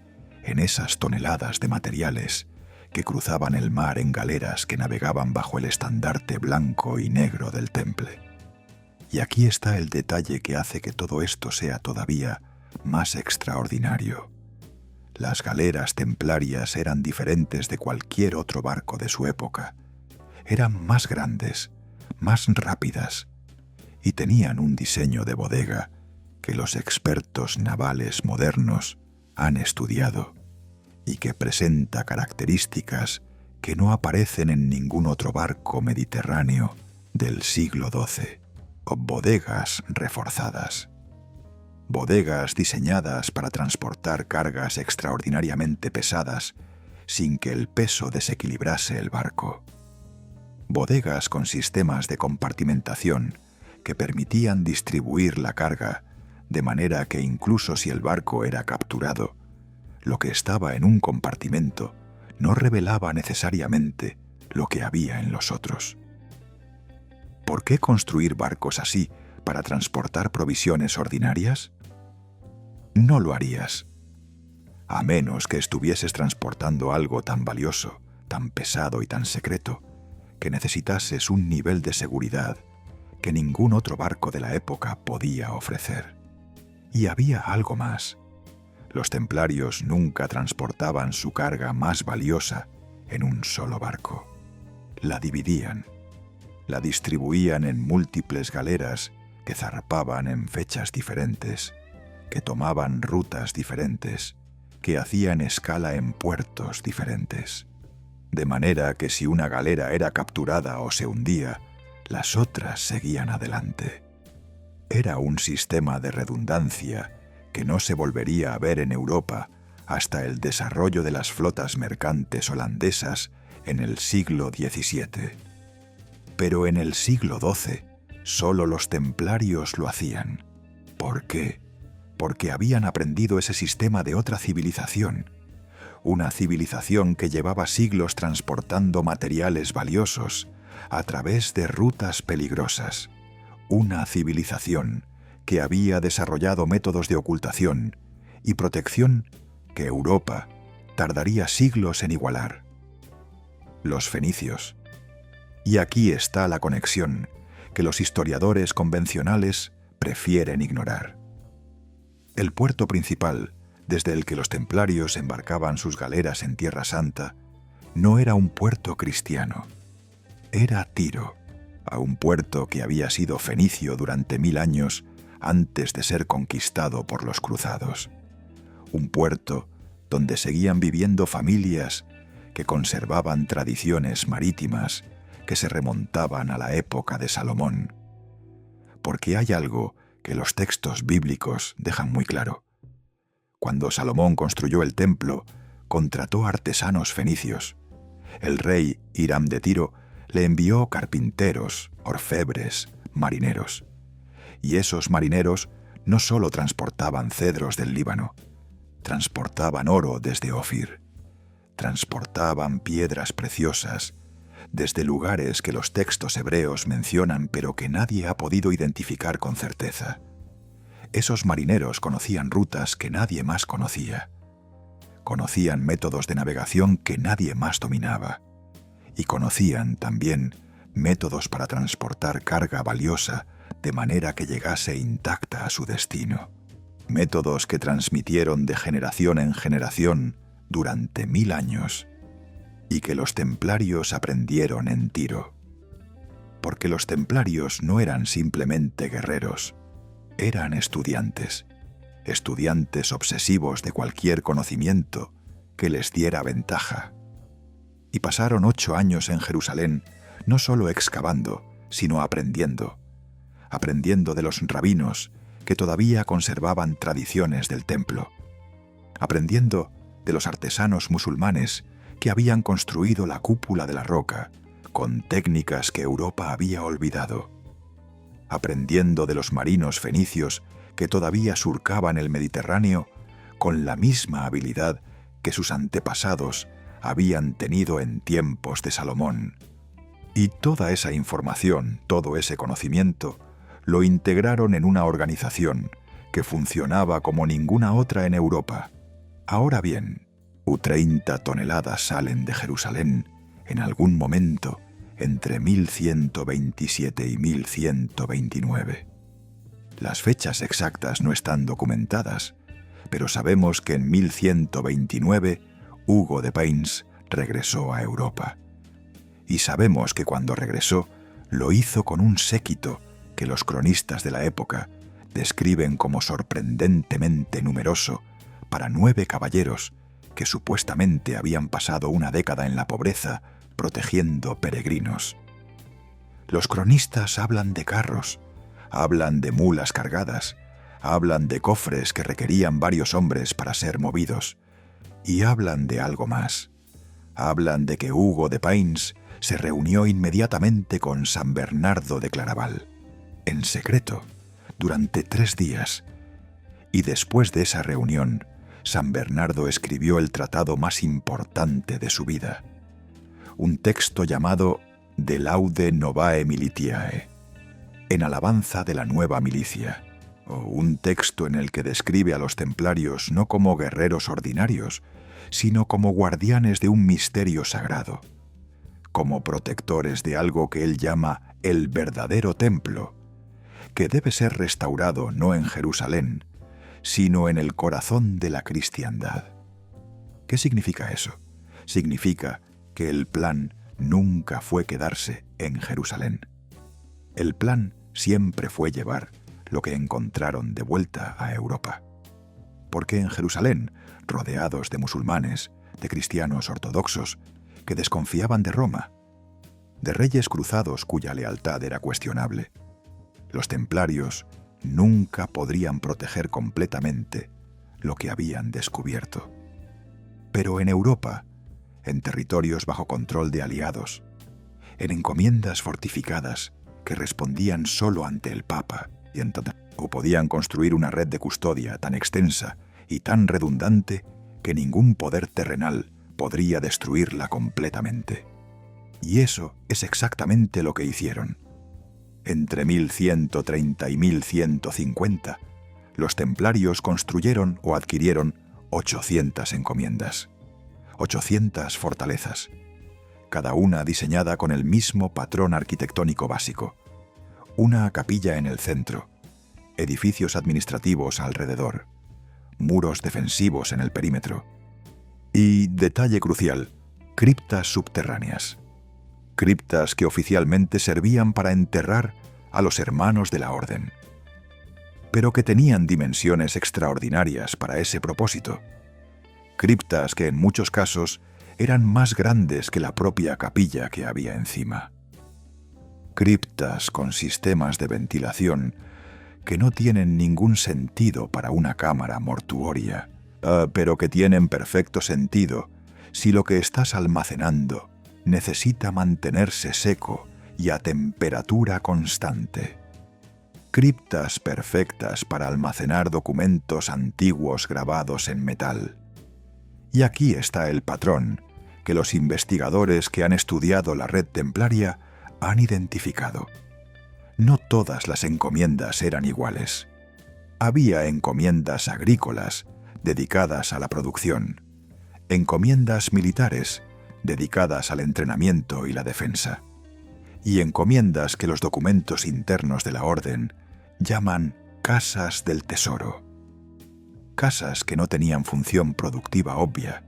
en esas toneladas de materiales que cruzaban el mar en galeras que navegaban bajo el estandarte blanco y negro del temple. Y aquí está el detalle que hace que todo esto sea todavía más extraordinario. Las galeras templarias eran diferentes de cualquier otro barco de su época. Eran más grandes, más rápidas, y tenían un diseño de bodega que los expertos navales modernos han estudiado y que presenta características que no aparecen en ningún otro barco mediterráneo del siglo XII, o bodegas reforzadas. Bodegas diseñadas para transportar cargas extraordinariamente pesadas sin que el peso desequilibrase el barco. Bodegas con sistemas de compartimentación que permitían distribuir la carga de manera que incluso si el barco era capturado, lo que estaba en un compartimento no revelaba necesariamente lo que había en los otros. ¿Por qué construir barcos así para transportar provisiones ordinarias? No lo harías, a menos que estuvieses transportando algo tan valioso, tan pesado y tan secreto, que necesitases un nivel de seguridad que ningún otro barco de la época podía ofrecer. Y había algo más. Los templarios nunca transportaban su carga más valiosa en un solo barco. La dividían, la distribuían en múltiples galeras que zarpaban en fechas diferentes, que tomaban rutas diferentes, que hacían escala en puertos diferentes. De manera que si una galera era capturada o se hundía, las otras seguían adelante. Era un sistema de redundancia que no se volvería a ver en Europa hasta el desarrollo de las flotas mercantes holandesas en el siglo XVII. Pero en el siglo XII solo los templarios lo hacían. ¿Por qué? Porque habían aprendido ese sistema de otra civilización, una civilización que llevaba siglos transportando materiales valiosos a través de rutas peligrosas, una civilización que había desarrollado métodos de ocultación y protección que Europa tardaría siglos en igualar. Los fenicios. Y aquí está la conexión que los historiadores convencionales prefieren ignorar. El puerto principal, desde el que los templarios embarcaban sus galeras en Tierra Santa, no era un puerto cristiano. Era Tiro, a un puerto que había sido fenicio durante 1000 años antes de ser conquistado por los cruzados. Un puerto donde seguían viviendo familias que conservaban tradiciones marítimas que se remontaban a la época de Salomón. Porque hay algo que los textos bíblicos dejan muy claro. Cuando Salomón construyó el templo, contrató artesanos fenicios. El rey Hiram de Tiro le envió carpinteros, orfebres, marineros. Y esos marineros no solo transportaban cedros del Líbano, transportaban oro desde Ofir, transportaban piedras preciosas desde lugares que los textos hebreos mencionan pero que nadie ha podido identificar con certeza. Esos marineros conocían rutas que nadie más conocía. Conocían métodos de navegación que nadie más dominaba. Y conocían también métodos para transportar carga valiosa de manera que llegase intacta a su destino. Métodos que transmitieron de generación en generación durante 1000 años y que los templarios aprendieron en Tiro. Porque los templarios no eran simplemente guerreros, eran estudiantes obsesivos de cualquier conocimiento que les diera ventaja. Y pasaron 8 años en Jerusalén, no solo excavando, sino aprendiendo de los rabinos que todavía conservaban tradiciones del templo, aprendiendo de los artesanos musulmanes que habían construido la cúpula de la roca con técnicas que Europa había olvidado, aprendiendo de los marinos fenicios que todavía surcaban el Mediterráneo con la misma habilidad que sus antepasados habían tenido en tiempos de Salomón. Y toda esa información, todo ese conocimiento, lo integraron en una organización que funcionaba como ninguna otra en Europa. Ahora bien, 30 toneladas salen de Jerusalén en algún momento entre 1127 y 1129. Las fechas exactas no están documentadas, pero sabemos que en 1129 Hugo de Payns regresó a Europa. Y sabemos que cuando regresó, lo hizo con un séquito que los cronistas de la época describen como sorprendentemente numeroso para 9 caballeros que supuestamente habían pasado una década en la pobreza protegiendo peregrinos. Los cronistas hablan de carros, hablan de mulas cargadas, hablan de cofres que requerían varios hombres para ser movidos, y hablan de algo más. Hablan de que Hugo de Payns se reunió inmediatamente con San Bernardo de Claraval, en secreto, durante 3 días, Y después de esa reunión, San Bernardo escribió el tratado más importante de su vida, un texto llamado De Laude Novae Militiae, en alabanza de la nueva milicia, o un texto en el que describe a los templarios no como guerreros ordinarios, sino como guardianes de un misterio sagrado, como protectores de algo que él llama el verdadero templo, que debe ser restaurado no en Jerusalén, sino en el corazón de la cristiandad. ¿Qué significa eso? Significa que el plan nunca fue quedarse en Jerusalén. El plan siempre fue llevar lo que encontraron de vuelta a Europa. Porque en Jerusalén, rodeados de musulmanes, de cristianos ortodoxos, que desconfiaban de Roma, de reyes cruzados cuya lealtad era cuestionable, los templarios nunca podrían proteger completamente lo que habían descubierto. Pero en Europa, en territorios bajo control de aliados, en encomiendas fortificadas que respondían solo ante el Papa, y entonces o podían construir una red de custodia tan extensa y tan redundante que ningún poder terrenal podría destruirla completamente. Y eso es exactamente lo que hicieron. Entre 1130 y 1150, los templarios construyeron o adquirieron 800 encomiendas, 800 fortalezas, cada una diseñada con el mismo patrón arquitectónico básico, una capilla en el centro, edificios administrativos alrededor, muros defensivos en el perímetro y, detalle crucial, criptas subterráneas. Criptas que oficialmente servían para enterrar a los hermanos de la orden, pero que tenían dimensiones extraordinarias para ese propósito. Criptas que en muchos casos eran más grandes que la propia capilla que había encima. Criptas con sistemas de ventilación que no tienen ningún sentido para una cámara mortuoria, pero que tienen perfecto sentido si lo que estás almacenando necesita mantenerse seco y a temperatura constante. Criptas perfectas para almacenar documentos antiguos grabados en metal. Y aquí está el patrón que los investigadores que han estudiado la red templaria han identificado. No todas las encomiendas eran iguales. Había encomiendas agrícolas dedicadas a la producción, encomiendas militares dedicadas al entrenamiento y la defensa, y encomiendas que los documentos internos de la orden llaman casas del tesoro. Casas que no tenían función productiva obvia,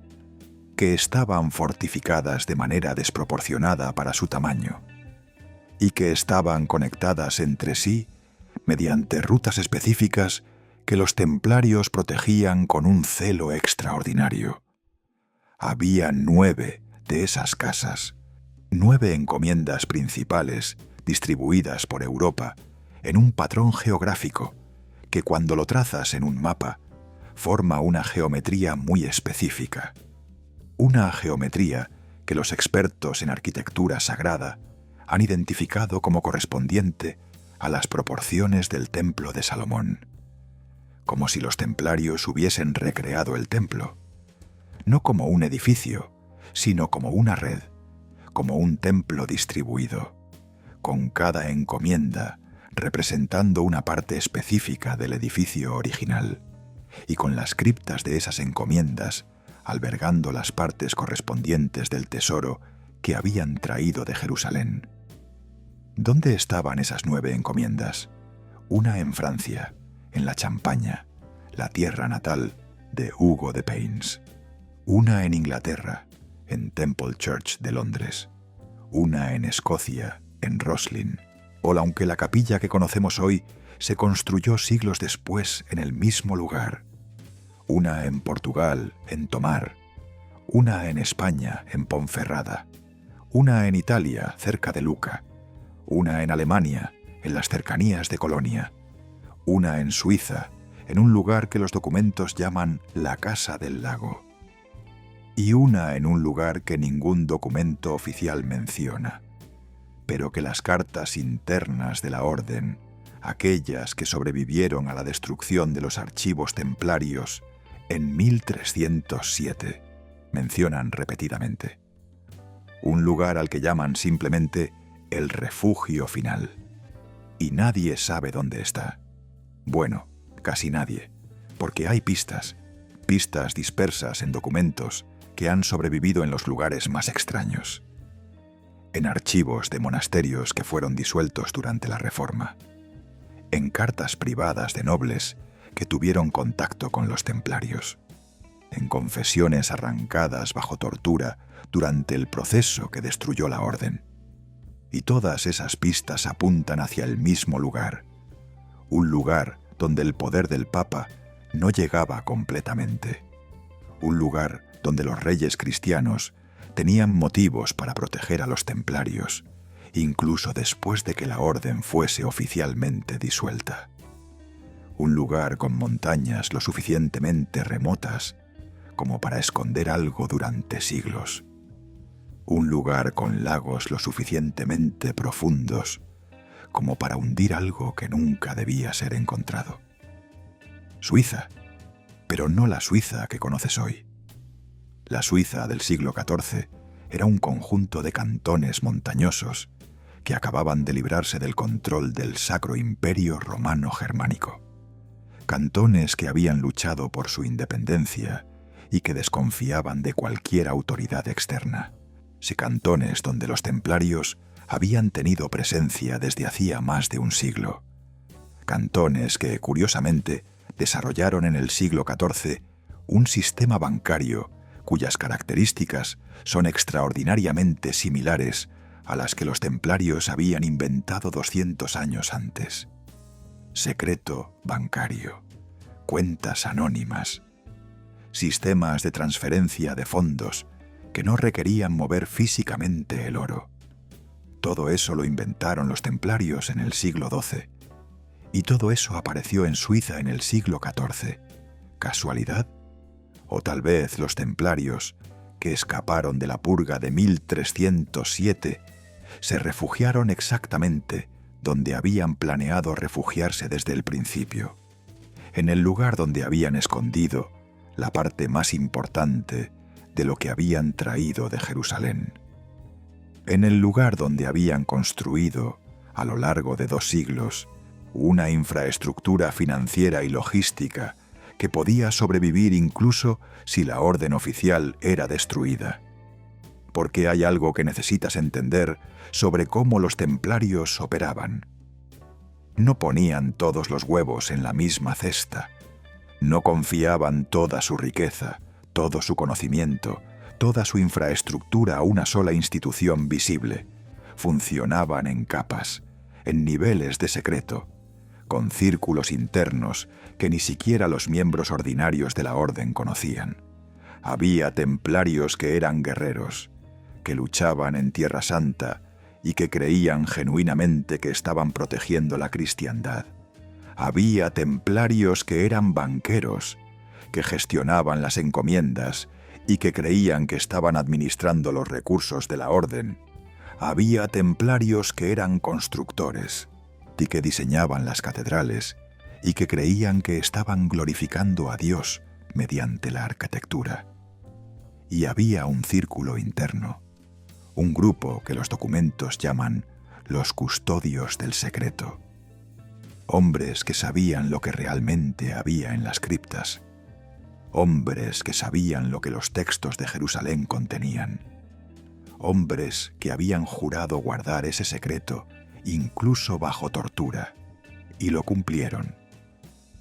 que estaban fortificadas de manera desproporcionada para su tamaño, y que estaban conectadas entre sí mediante rutas específicas que los templarios protegían con un celo extraordinario. Había 9 de esas casas, 9 encomiendas principales distribuidas por Europa en un patrón geográfico que cuando lo trazas en un mapa forma una geometría muy específica. Una geometría que los expertos en arquitectura sagrada han identificado como correspondiente a las proporciones del templo de Salomón. Como si los templarios hubiesen recreado el templo, no como un edificio, sino como una red, como un templo distribuido, con cada encomienda representando una parte específica del edificio original, y con las criptas de esas encomiendas albergando las partes correspondientes del tesoro que habían traído de Jerusalén. ¿Dónde estaban esas 9 encomiendas? Una en Francia, en la Champaña, la tierra natal de Hugo de Payns. Una en Inglaterra, en Temple Church de Londres. Una en Escocia, en Roslin. Aunque la capilla que conocemos hoy se construyó siglos después en el mismo lugar. Una en Portugal, en Tomar. Una en España, en Ponferrada. Una en Italia, cerca de Lucca. Una en Alemania, en las cercanías de Colonia. Una en Suiza, en un lugar que los documentos llaman la Casa del Lago. Y una en un lugar que ningún documento oficial menciona, pero que las cartas internas de la orden aquellas que sobrevivieron a la destrucción de los archivos templarios en 1307, mencionan repetidamente. Un lugar al que llaman simplemente el refugio final. Y nadie sabe dónde está. Bueno, casi nadie, porque hay pistas dispersas en documentos que han sobrevivido en los lugares más extraños. En archivos de monasterios que fueron disueltos durante la Reforma. En cartas privadas de nobles que tuvieron contacto con los templarios. En confesiones arrancadas bajo tortura durante el proceso que destruyó la orden. Y todas esas pistas apuntan hacia el mismo lugar. Un lugar donde el poder del Papa no llegaba completamente. Un lugar donde los reyes cristianos tenían motivos para proteger a los templarios, incluso después de que la orden fuese oficialmente disuelta. Un lugar con montañas lo suficientemente remotas como para esconder algo durante siglos. Un lugar con lagos lo suficientemente profundos como para hundir algo que nunca debía ser encontrado. Suiza, pero no la Suiza que conoces hoy. La Suiza del siglo XIV era un conjunto de cantones montañosos que acababan de librarse del control del Sacro Imperio Romano Germánico. Cantones que habían luchado por su independencia y que desconfiaban de cualquier autoridad externa. Sí, cantones donde los templarios habían tenido presencia desde hacía más de un siglo. Cantones que, curiosamente, desarrollaron en el siglo XIV un sistema bancario cuyas características son extraordinariamente similares a las que los templarios habían inventado 200 años antes. Secreto bancario, cuentas anónimas, sistemas de transferencia de fondos que no requerían mover físicamente el oro. Todo eso lo inventaron los templarios en el siglo XII. Y todo eso apareció en Suiza en el siglo XIV. ¿Casualidad? O tal vez los templarios, que escaparon de la purga de 1307, se refugiaron exactamente donde habían planeado refugiarse desde el principio, en el lugar donde habían escondido la parte más importante de lo que habían traído de Jerusalén, en el lugar donde habían construido, a lo largo de 2 siglos, una infraestructura financiera y logística que podía sobrevivir incluso si la orden oficial era destruida. Porque hay algo que necesitas entender sobre cómo los templarios operaban. No ponían todos los huevos en la misma cesta. No confiaban toda su riqueza, todo su conocimiento, toda su infraestructura a una sola institución visible. Funcionaban en capas, en niveles de secreto, con círculos internos que ni siquiera los miembros ordinarios de la orden conocían. Había templarios que eran guerreros, que luchaban en Tierra Santa y que creían genuinamente que estaban protegiendo la cristiandad. Había templarios que eran banqueros, que gestionaban las encomiendas y que creían que estaban administrando los recursos de la orden. Había templarios que eran constructores y que diseñaban las catedrales y que creían que estaban glorificando a Dios mediante la arquitectura. Y había un círculo interno, un grupo que los documentos llaman los custodios del secreto. Hombres que sabían lo que realmente había en las criptas. Hombres que sabían lo que los textos de Jerusalén contenían. Hombres que habían jurado guardar ese secreto incluso bajo tortura, y lo cumplieron.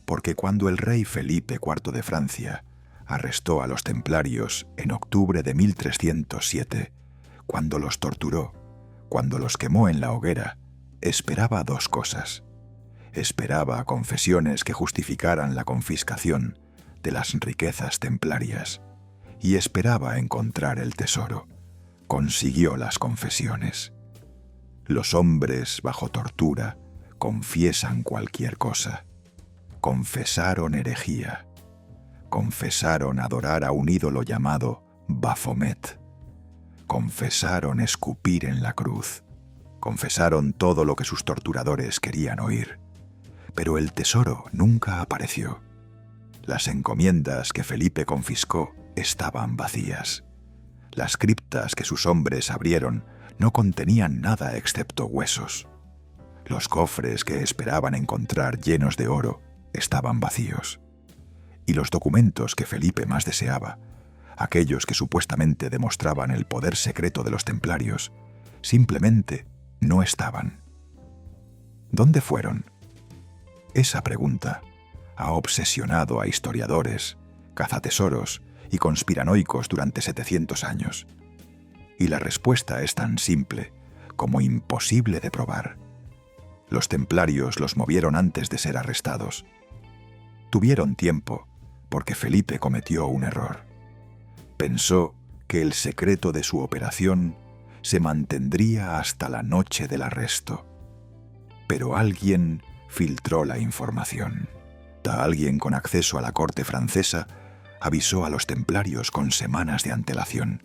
Porque cuando el rey Felipe IV de Francia arrestó a los templarios en octubre de 1307, cuando los torturó, cuando los quemó en la hoguera, esperaba 2 cosas. Esperaba confesiones que justificaran la confiscación de las riquezas templarias y esperaba encontrar el tesoro. Consiguió las confesiones. Los hombres bajo tortura confiesan cualquier cosa. Confesaron herejía. Confesaron adorar a un ídolo llamado Baphomet. Confesaron escupir en la cruz. Confesaron todo lo que sus torturadores querían oír. Pero el tesoro nunca apareció. Las encomiendas que Felipe confiscó estaban vacías. Las criptas que sus hombres abrieron no contenían nada excepto huesos. Los cofres que esperaban encontrar llenos de oro estaban vacíos. Y los documentos que Felipe más deseaba, aquellos que supuestamente demostraban el poder secreto de los templarios, simplemente no estaban. ¿Dónde fueron? Esa pregunta ha obsesionado a historiadores, cazatesoros y conspiranoicos durante 700 años. Y la respuesta es tan simple como imposible de probar. Los templarios los movieron antes de ser arrestados. Tuvieron tiempo porque Felipe cometió un error. Pensó que el secreto de su operación se mantendría hasta la noche del arresto. Pero alguien filtró la información. Alguien con acceso a la corte francesa avisó a los templarios con semanas de antelación.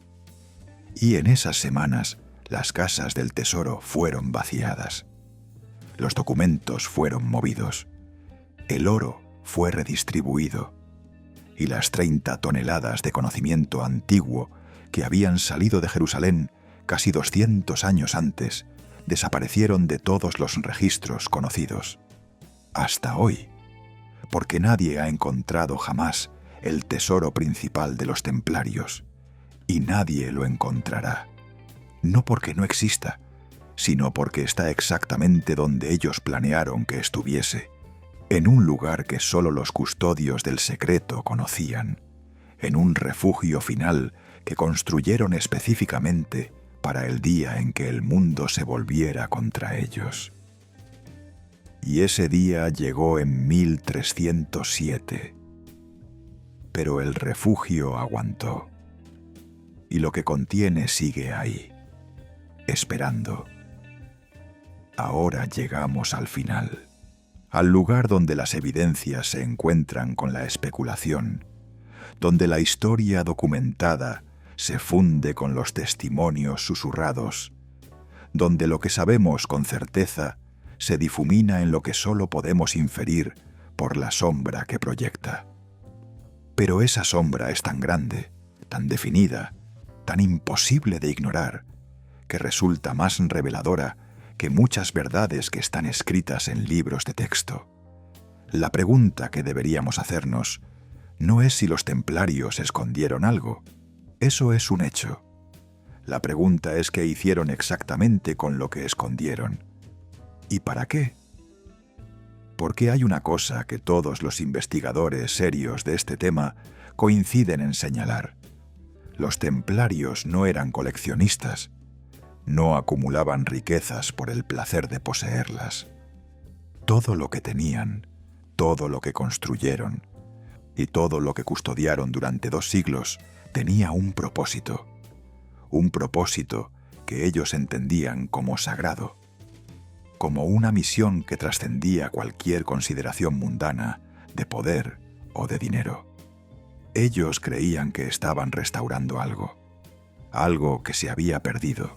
Y en esas semanas las casas del tesoro fueron vaciadas. Los documentos fueron movidos. El oro fue redistribuido. Y las 30 toneladas de conocimiento antiguo que habían salido de Jerusalén casi 200 años antes desaparecieron de todos los registros conocidos. Hasta hoy, porque nadie ha encontrado jamás el tesoro principal de los templarios, y nadie lo encontrará, no porque no exista, sino porque está exactamente donde ellos planearon que estuviese, en un lugar que solo los custodios del secreto conocían, en un refugio final que construyeron específicamente para el día en que el mundo se volviera contra ellos. Y ese día llegó en 1307. Pero el refugio aguantó. Y lo que contiene sigue ahí, esperando. Ahora llegamos al final, al lugar donde las evidencias se encuentran con la especulación, donde la historia documentada se funde con los testimonios susurrados, donde lo que sabemos con certeza se difumina en lo que solo podemos inferir por la sombra que proyecta. Pero esa sombra es tan grande, tan definida, tan imposible de ignorar, que resulta más reveladora que muchas verdades que están escritas en libros de texto. La pregunta que deberíamos hacernos no es si los templarios escondieron algo. Eso es un hecho. La pregunta es qué hicieron exactamente con lo que escondieron. ¿Y para qué? Porque hay una cosa que todos los investigadores serios de este tema coinciden en señalar. Los templarios no eran coleccionistas, no acumulaban riquezas por el placer de poseerlas. Todo lo que tenían, todo lo que construyeron y todo lo que custodiaron durante 2 siglos tenía un propósito que ellos entendían como sagrado, como una misión que trascendía cualquier consideración mundana de poder o de dinero. Ellos creían que estaban restaurando algo que se había perdido,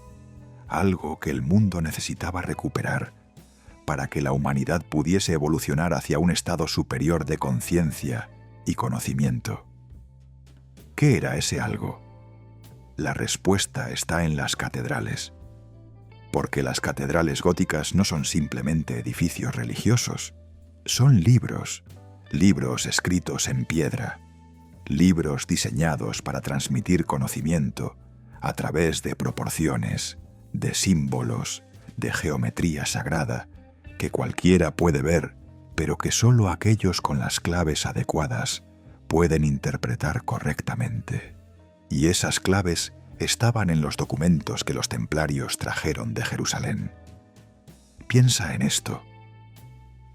algo que el mundo necesitaba recuperar para que la humanidad pudiese evolucionar hacia un estado superior de conciencia y conocimiento. ¿Qué era ese algo? La respuesta está en las catedrales. Porque las catedrales góticas no son simplemente edificios religiosos, son libros escritos en piedra, libros diseñados para transmitir conocimiento a través de proporciones, de símbolos, de geometría sagrada, que cualquiera puede ver, pero que solo aquellos con las claves adecuadas pueden interpretar correctamente. Y esas claves estaban en los documentos que los templarios trajeron de Jerusalén. Piensa en esto.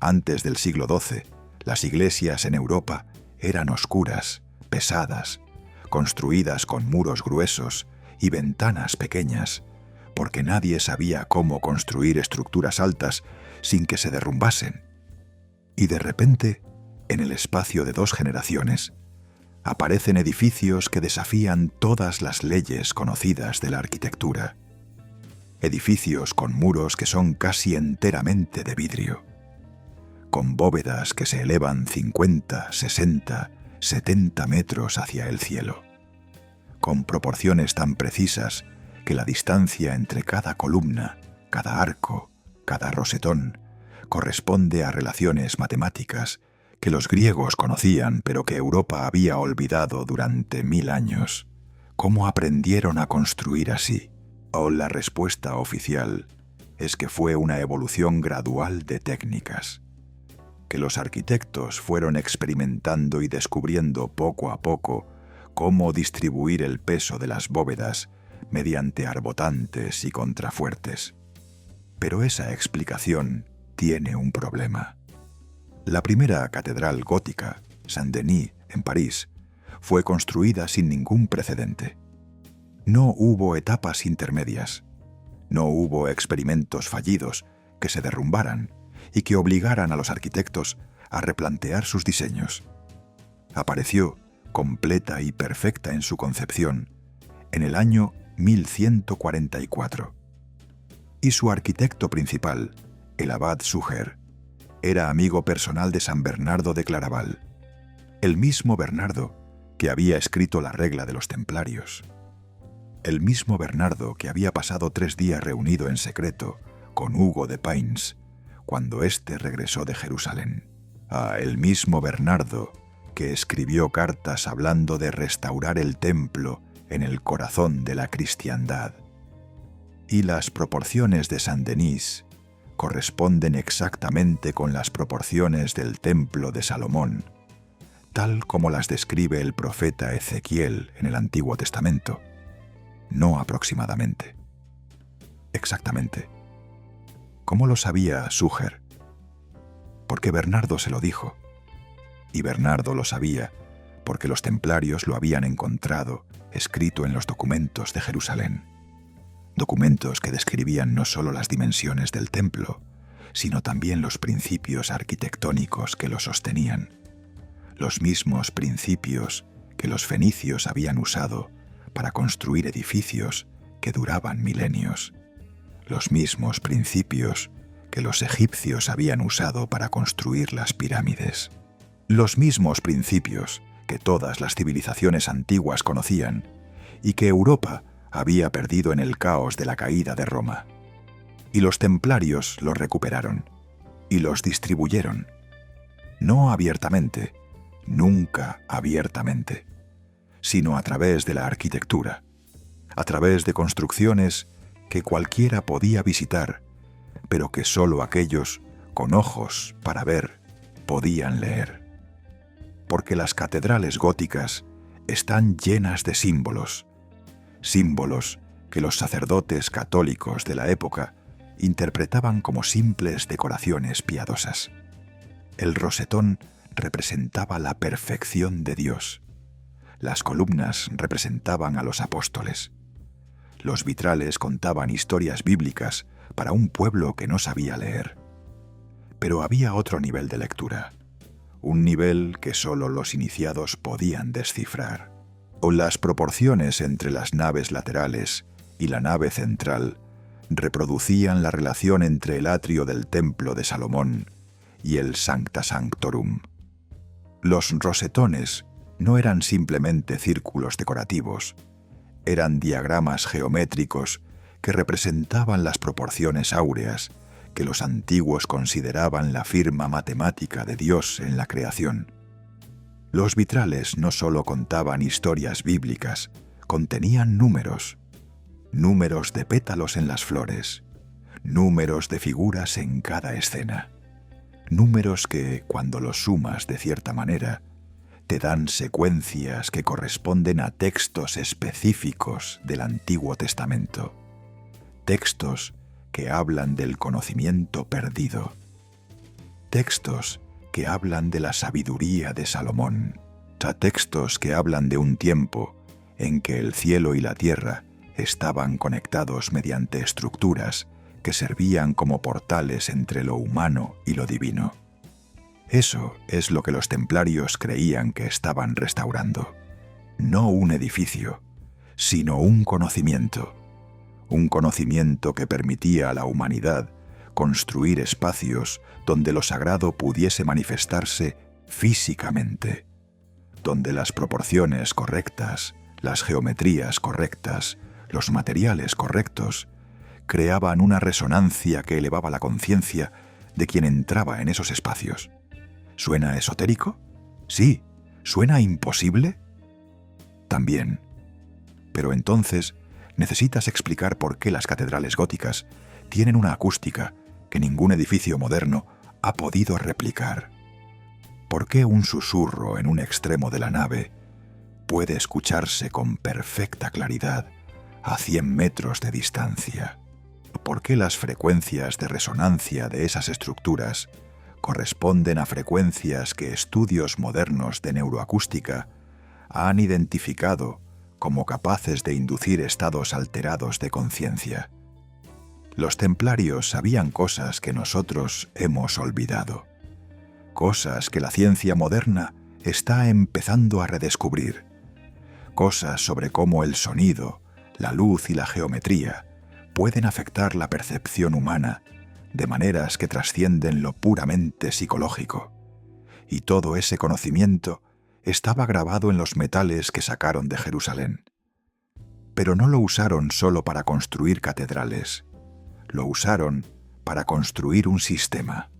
Antes del siglo XII, las iglesias en Europa eran oscuras, pesadas, construidas con muros gruesos y ventanas pequeñas, porque nadie sabía cómo construir estructuras altas sin que se derrumbasen. Y de repente, en el espacio de 2 generaciones, aparecen edificios que desafían todas las leyes conocidas de la arquitectura. Edificios con muros que son casi enteramente de vidrio, con bóvedas que se elevan 50, 60, 70 metros hacia el cielo, con proporciones tan precisas que la distancia entre cada columna, cada arco, cada rosetón, corresponde a relaciones matemáticas que los griegos conocían pero que Europa había olvidado durante 1000 años. ¿Cómo aprendieron a construir así? La respuesta oficial es que fue una evolución gradual de técnicas, que los arquitectos fueron experimentando y descubriendo poco a poco cómo distribuir el peso de las bóvedas mediante arbotantes y contrafuertes. Pero esa explicación tiene un problema. La primera catedral gótica, Saint-Denis, en París, fue construida sin ningún precedente. No hubo etapas intermedias. No hubo experimentos fallidos que se derrumbaran y que obligaran a los arquitectos a replantear sus diseños. Apareció, completa y perfecta en su concepción, en el año 1144. Y su arquitecto principal, el abad Suger, era amigo personal de San Bernardo de Claraval, el mismo Bernardo que había escrito la regla de los templarios. El mismo Bernardo que había pasado 3 días reunido en secreto con Hugo de Payns cuando éste regresó de Jerusalén. El mismo Bernardo que escribió cartas hablando de restaurar el templo en el corazón de la cristiandad. Y las proporciones de Saint-Denis corresponden exactamente con las proporciones del templo de Salomón, tal como las describe el profeta Ezequiel en el Antiguo Testamento. No aproximadamente. Exactamente. ¿Cómo lo sabía Suger? Porque Bernardo se lo dijo. Y Bernardo lo sabía porque los templarios lo habían encontrado escrito en los documentos de Jerusalén. Documentos que describían no solo las dimensiones del templo, sino también los principios arquitectónicos que lo sostenían. Los mismos principios que los fenicios habían usado para construir edificios que duraban milenios. Los mismos principios que los egipcios habían usado para construir las pirámides. Los mismos principios que todas las civilizaciones antiguas conocían y que Europa había perdido en el caos de la caída de Roma. Y los templarios los recuperaron y los distribuyeron. No abiertamente, nunca abiertamente, sino a través de la arquitectura, a través de construcciones que cualquiera podía visitar, pero que solo aquellos con ojos para ver podían leer. Porque las catedrales góticas están llenas de símbolos, símbolos que los sacerdotes católicos de la época interpretaban como simples decoraciones piadosas. El rosetón representaba la perfección de Dios. Las columnas representaban a los apóstoles. Los vitrales contaban historias bíblicas para un pueblo que no sabía leer. Pero había otro nivel de lectura, un nivel que solo los iniciados podían descifrar. Las proporciones entre las naves laterales y la nave central reproducían la relación entre el atrio del templo de Salomón y el Sancta Sanctorum. Los rosetones no eran simplemente círculos decorativos, eran diagramas geométricos que representaban las proporciones áureas que los antiguos consideraban la firma matemática de Dios en la creación. Los vitrales no solo contaban historias bíblicas, contenían números, números de pétalos en las flores, números de figuras en cada escena, números que, cuando los sumas de cierta manera, te dan secuencias que corresponden a textos específicos del Antiguo Testamento, textos que hablan del conocimiento perdido, textos que hablan de la sabiduría de Salomón, textos que hablan de un tiempo en que el cielo y la tierra estaban conectados mediante estructuras que servían como portales entre lo humano y lo divino. Eso es lo que los templarios creían que estaban restaurando. No un edificio, sino un conocimiento que permitía a la humanidad construir espacios donde lo sagrado pudiese manifestarse físicamente, donde las proporciones correctas, las geometrías correctas, los materiales correctos, creaban una resonancia que elevaba la conciencia de quien entraba en esos espacios. ¿Suena esotérico? Sí. ¿Suena imposible? También. Pero entonces necesitas explicar por qué las catedrales góticas tienen una acústica que ningún edificio moderno ha podido replicar. ¿Por qué un susurro en un extremo de la nave puede escucharse con perfecta claridad a 100 metros de distancia? ¿Por qué las frecuencias de resonancia de esas estructuras corresponden a frecuencias que estudios modernos de neuroacústica han identificado como capaces de inducir estados alterados de conciencia? Los templarios sabían cosas que nosotros hemos olvidado, cosas que la ciencia moderna está empezando a redescubrir, cosas sobre cómo el sonido, la luz y la geometría pueden afectar la percepción humana de maneras que trascienden lo puramente psicológico. Y todo ese conocimiento estaba grabado en los metales que sacaron de Jerusalén. Pero no lo usaron solo para construir catedrales, lo usaron para construir un sistema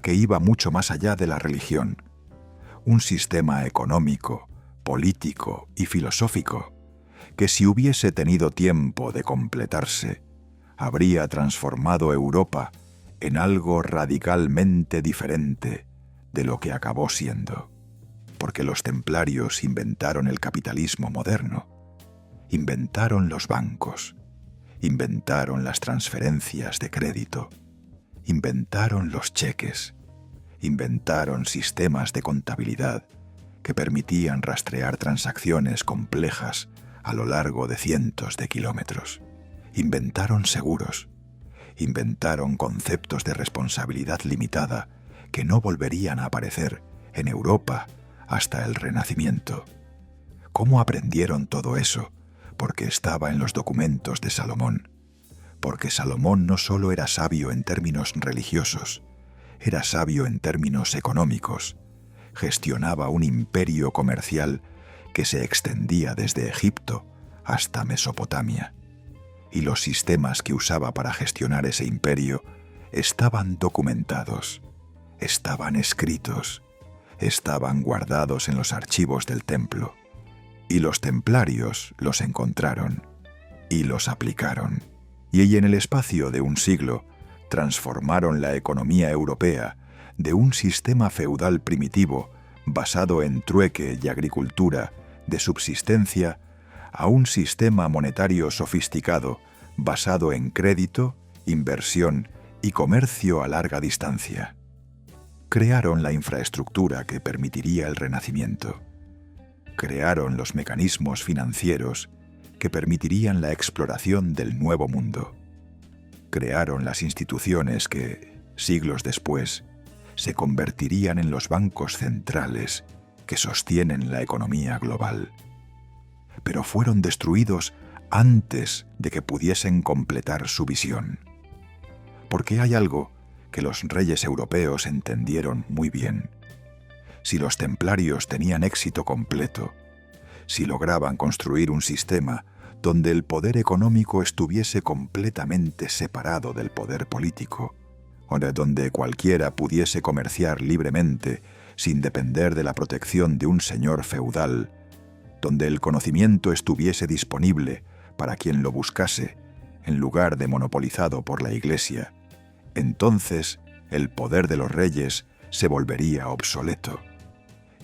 que iba mucho más allá de la religión, un sistema económico, político y filosófico que, si hubiese tenido tiempo de completarse, habría transformado Europa en algo radicalmente diferente de lo que acabó siendo, porque los templarios inventaron el capitalismo moderno, inventaron los bancos, inventaron las transferencias de crédito, inventaron los cheques, inventaron sistemas de contabilidad que permitían rastrear transacciones complejas a lo largo de cientos de kilómetros. Inventaron seguros, inventaron conceptos de responsabilidad limitada que no volverían a aparecer en Europa hasta el Renacimiento. ¿Cómo aprendieron todo eso? Porque estaba en los documentos de Salomón. Porque Salomón no solo era sabio en términos religiosos, era sabio en términos económicos. Gestionaba un imperio comercial que se extendía desde Egipto hasta Mesopotamia. Y los sistemas que usaba para gestionar ese imperio estaban documentados, estaban escritos, estaban guardados en los archivos del templo. Y los templarios los encontraron y los aplicaron. Y en el espacio de un siglo transformaron la economía europea de un sistema feudal primitivo basado en trueque y agricultura de subsistencia a un sistema monetario sofisticado basado en crédito, inversión y comercio a larga distancia. Crearon la infraestructura que permitiría el Renacimiento. Crearon los mecanismos financieros que permitirían la exploración del Nuevo Mundo. Crearon las instituciones que, siglos después, se convertirían en los bancos centrales que sostienen la economía global. Pero fueron destruidos antes de que pudiesen completar su visión. Porque hay algo que los reyes europeos entendieron muy bien. Si los templarios tenían éxito completo, si lograban construir un sistema donde el poder económico estuviese completamente separado del poder político, o donde cualquiera pudiese comerciar libremente sin depender de la protección de un señor feudal, donde el conocimiento estuviese disponible para quien lo buscase, en lugar de monopolizado por la Iglesia, entonces el poder de los reyes se volvería obsoleto.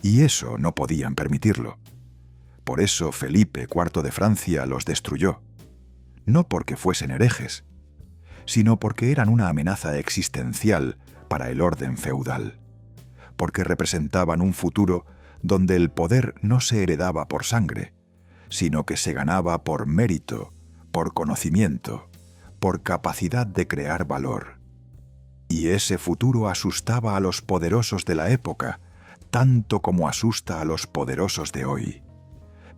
Y eso no podían permitirlo. Por eso Felipe IV de Francia los destruyó, no porque fuesen herejes, sino porque eran una amenaza existencial para el orden feudal, porque representaban un futuro donde el poder no se heredaba por sangre, sino que se ganaba por mérito, por conocimiento, por capacidad de crear valor. Y ese futuro asustaba a los poderosos de la época, tanto como asusta a los poderosos de hoy.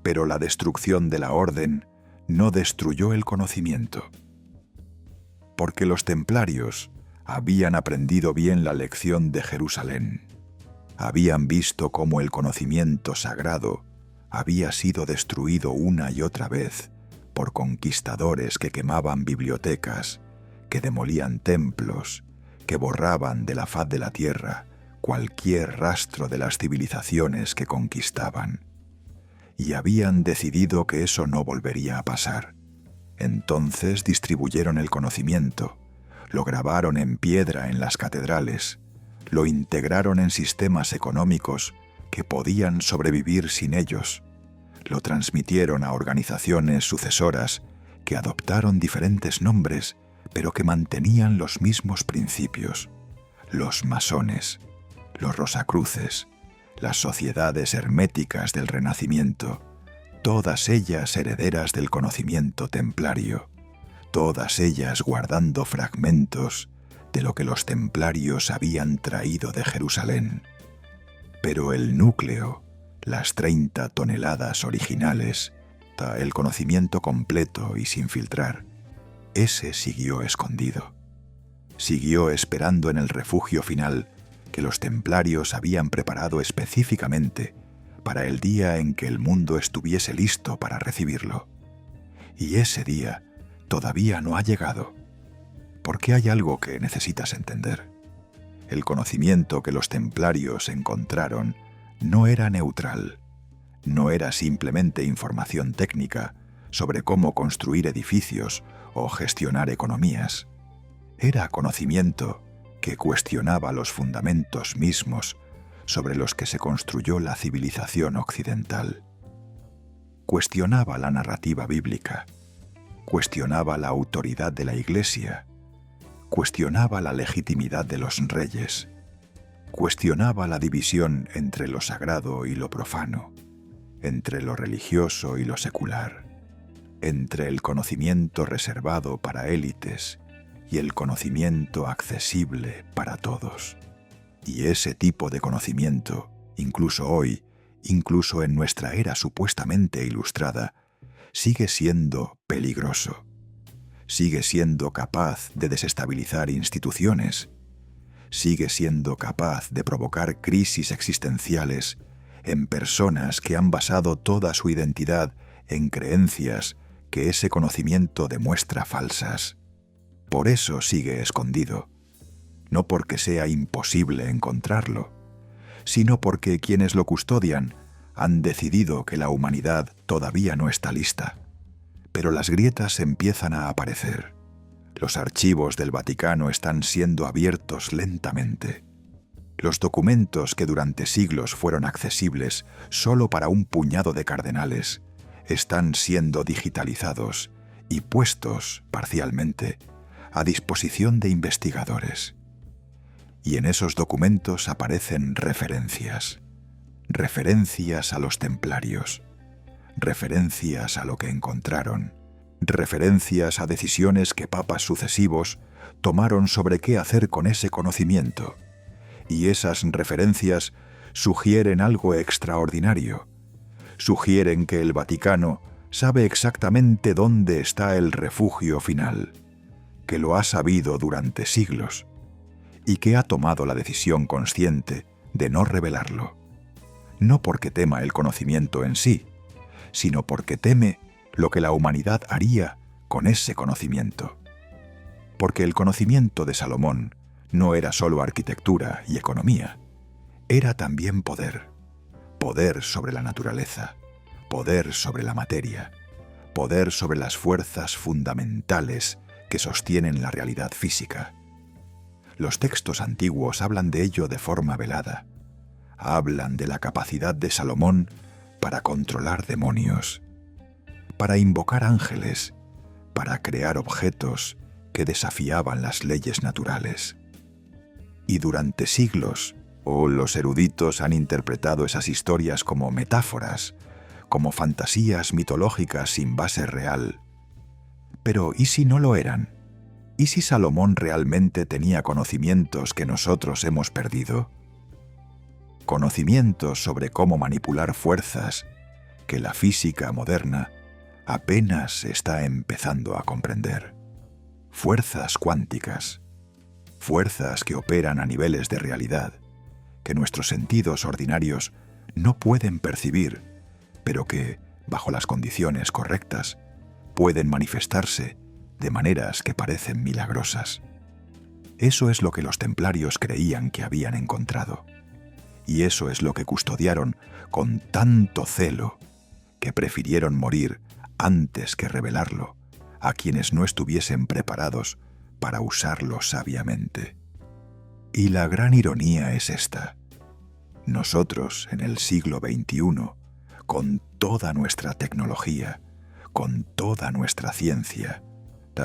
Pero la destrucción de la orden no destruyó el conocimiento. porque los templarios habían aprendido bien la lección de Jerusalén. Habían visto cómo el conocimiento sagrado había sido destruido una y otra vez por conquistadores que quemaban bibliotecas, que demolían templos, que borraban de la faz de la tierra cualquier rastro de las civilizaciones que conquistaban. Y habían decidido que eso no volvería a pasar. Entonces distribuyeron el conocimiento, lo grabaron en piedra en las catedrales, lo integraron en sistemas económicos que podían sobrevivir sin ellos, lo transmitieron a organizaciones sucesoras que adoptaron diferentes nombres, pero que mantenían los mismos principios: los masones, los rosacruces, las sociedades herméticas del Renacimiento, todas ellas herederas del conocimiento templario, todas ellas guardando fragmentos de lo que los templarios habían traído de Jerusalén. Pero el núcleo, las 30 toneladas originales, el conocimiento completo y sin filtrar, ese siguió escondido. Siguió esperando en el refugio final que los templarios habían preparado específicamente para el día en que el mundo estuviese listo para recibirlo. Y ese día todavía no ha llegado, porque hay algo que necesitas entender. El conocimiento que los templarios encontraron no era neutral, no era simplemente información técnica sobre cómo construir edificios o gestionar economías. Era conocimiento que cuestionaba los fundamentos mismos sobre los que se construyó la civilización occidental. Cuestionaba la narrativa bíblica, cuestionaba la autoridad de la Iglesia, cuestionaba la legitimidad de los reyes, cuestionaba la división entre lo sagrado y lo profano, entre lo religioso y lo secular, entre el conocimiento reservado para élites y el conocimiento accesible para todos. Y ese tipo de conocimiento, incluso hoy, incluso en nuestra era supuestamente ilustrada, sigue siendo peligroso. Sigue siendo capaz de desestabilizar instituciones. Sigue siendo capaz de provocar crisis existenciales en personas que han basado toda su identidad en creencias que ese conocimiento demuestra falsas. Por eso sigue escondido, no porque sea imposible encontrarlo, sino porque quienes lo custodian han decidido que la humanidad todavía no está lista. Pero las grietas empiezan a aparecer. Los archivos del Vaticano están siendo abiertos lentamente. Los documentos que durante siglos fueron accesibles solo para un puñado de cardenales están siendo digitalizados y puestos, parcialmente, a disposición de investigadores. Y en esos documentos aparecen referencias a los templarios, referencias a lo que encontraron, referencias a decisiones que papas sucesivos tomaron sobre qué hacer con ese conocimiento. Y esas referencias sugieren algo extraordinario. Sugieren que el Vaticano sabe exactamente dónde está el refugio final, que lo ha sabido durante siglos y que ha tomado la decisión consciente de no revelarlo. No porque tema el conocimiento en sí, sino porque teme lo que la humanidad haría con ese conocimiento. Porque el conocimiento de Salomón no era solo arquitectura y economía, era también poder. Poder sobre la naturaleza, poder sobre la materia, poder sobre las fuerzas fundamentales que sostienen la realidad física. Los textos antiguos hablan de ello de forma velada. Hablan de la capacidad de Salomón para controlar demonios, para invocar ángeles, para crear objetos que desafiaban las leyes naturales. Y durante siglos, los eruditos han interpretado esas historias como metáforas, como fantasías mitológicas sin base real. Pero ¿y si no lo eran? ¿Y si Salomón realmente tenía conocimientos que nosotros hemos perdido? Conocimientos sobre cómo manipular fuerzas que la física moderna apenas está empezando a comprender. fuerzas cuánticas, fuerzas que operan a niveles de realidad que nuestros sentidos ordinarios no pueden percibir, pero que, bajo las condiciones correctas, pueden manifestarse de maneras que parecen milagrosas. Eso es lo que los templarios creían que habían encontrado, y eso es lo que custodiaron con tanto celo que prefirieron morir antes que revelarlo a quienes no estuviesen preparados para usarlo sabiamente. Y la gran ironía es esta. Nosotros, en el siglo XXI, con toda nuestra tecnología, con toda nuestra ciencia,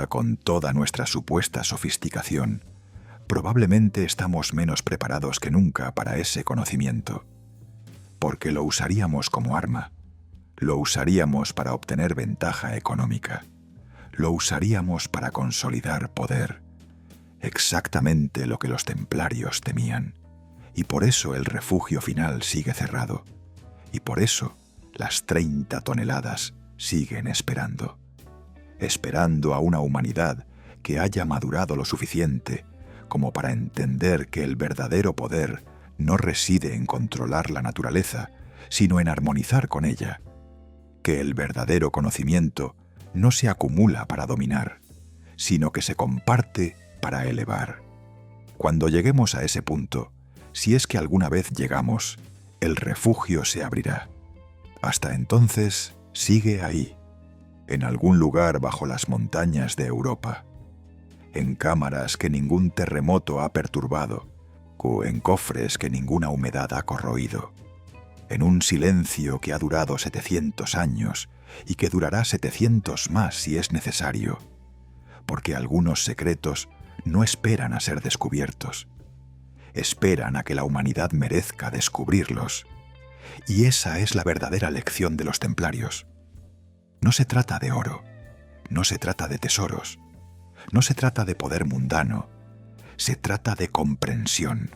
con toda nuestra supuesta sofisticación, probablemente estamos menos preparados que nunca para ese conocimiento, porque lo usaríamos como arma, lo usaríamos para obtener ventaja económica, lo usaríamos para consolidar poder, exactamente lo que los templarios temían, y por eso el refugio final sigue cerrado, y por eso las 30 toneladas siguen esperando a una humanidad que haya madurado lo suficiente como para entender que el verdadero poder no reside en controlar la naturaleza, sino en armonizar con ella, que el verdadero conocimiento no se acumula para dominar, sino que se comparte para elevar. Cuando lleguemos a ese punto, si es que alguna vez llegamos, el refugio se abrirá. Hasta entonces, sigue ahí, en algún lugar bajo las montañas de Europa, en cámaras que ningún terremoto ha perturbado, o en cofres que ninguna humedad ha corroído, en un silencio que ha durado 700 años y que durará 700 más si es necesario, porque algunos secretos no esperan a ser descubiertos, esperan a que la humanidad merezca descubrirlos. Y esa es la verdadera lección de los templarios. No se trata de oro, no se trata de tesoros, no se trata de poder mundano, se trata de comprensión,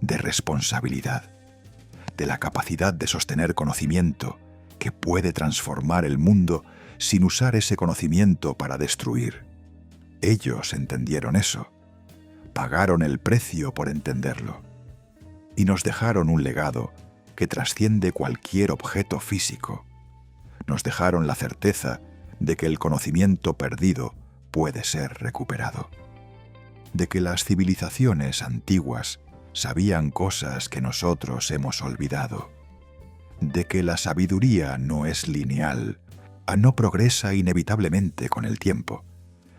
de responsabilidad, de la capacidad de sostener conocimiento que puede transformar el mundo sin usar ese conocimiento para destruir. Ellos entendieron eso, pagaron el precio por entenderlo, y nos dejaron un legado que trasciende cualquier objeto físico. Nos dejaron la certeza de que el conocimiento perdido puede ser recuperado, de que las civilizaciones antiguas sabían cosas que nosotros hemos olvidado, de que la sabiduría no es lineal, no progresa inevitablemente con el tiempo,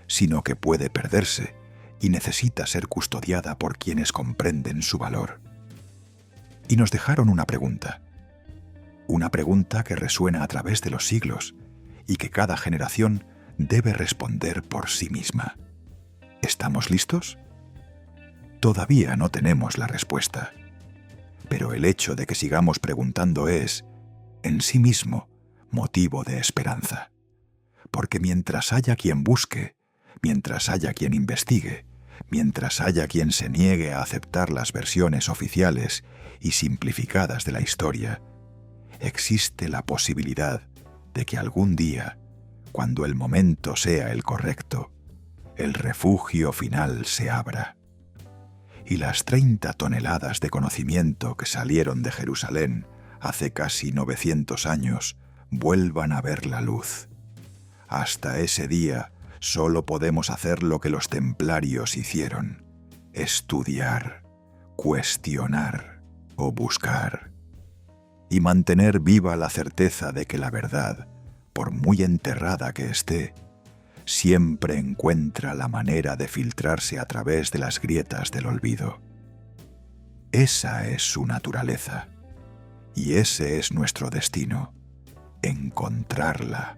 sino que puede perderse y necesita ser custodiada por quienes comprenden su valor. Y nos dejaron una pregunta que resuena a través de los siglos y que cada generación debe responder por sí misma. ¿Estamos listos? Todavía no tenemos la respuesta, pero el hecho de que sigamos preguntando es, en sí mismo, motivo de esperanza, porque mientras haya quien busque, mientras haya quien investigue, mientras haya quien se niegue a aceptar las versiones oficiales y simplificadas de la historia, existe la posibilidad de que algún día, cuando el momento sea el correcto, el refugio final se abra y las 30 toneladas de conocimiento que salieron de Jerusalén hace casi 900 años vuelvan a ver la luz. Hasta ese día solo podemos hacer lo que los templarios hicieron: estudiar, cuestionar o buscar, y mantener viva la certeza de que la verdad, por muy enterrada que esté, siempre encuentra la manera de filtrarse a través de las grietas del olvido. Esa es su naturaleza, y ese es nuestro destino: encontrarla.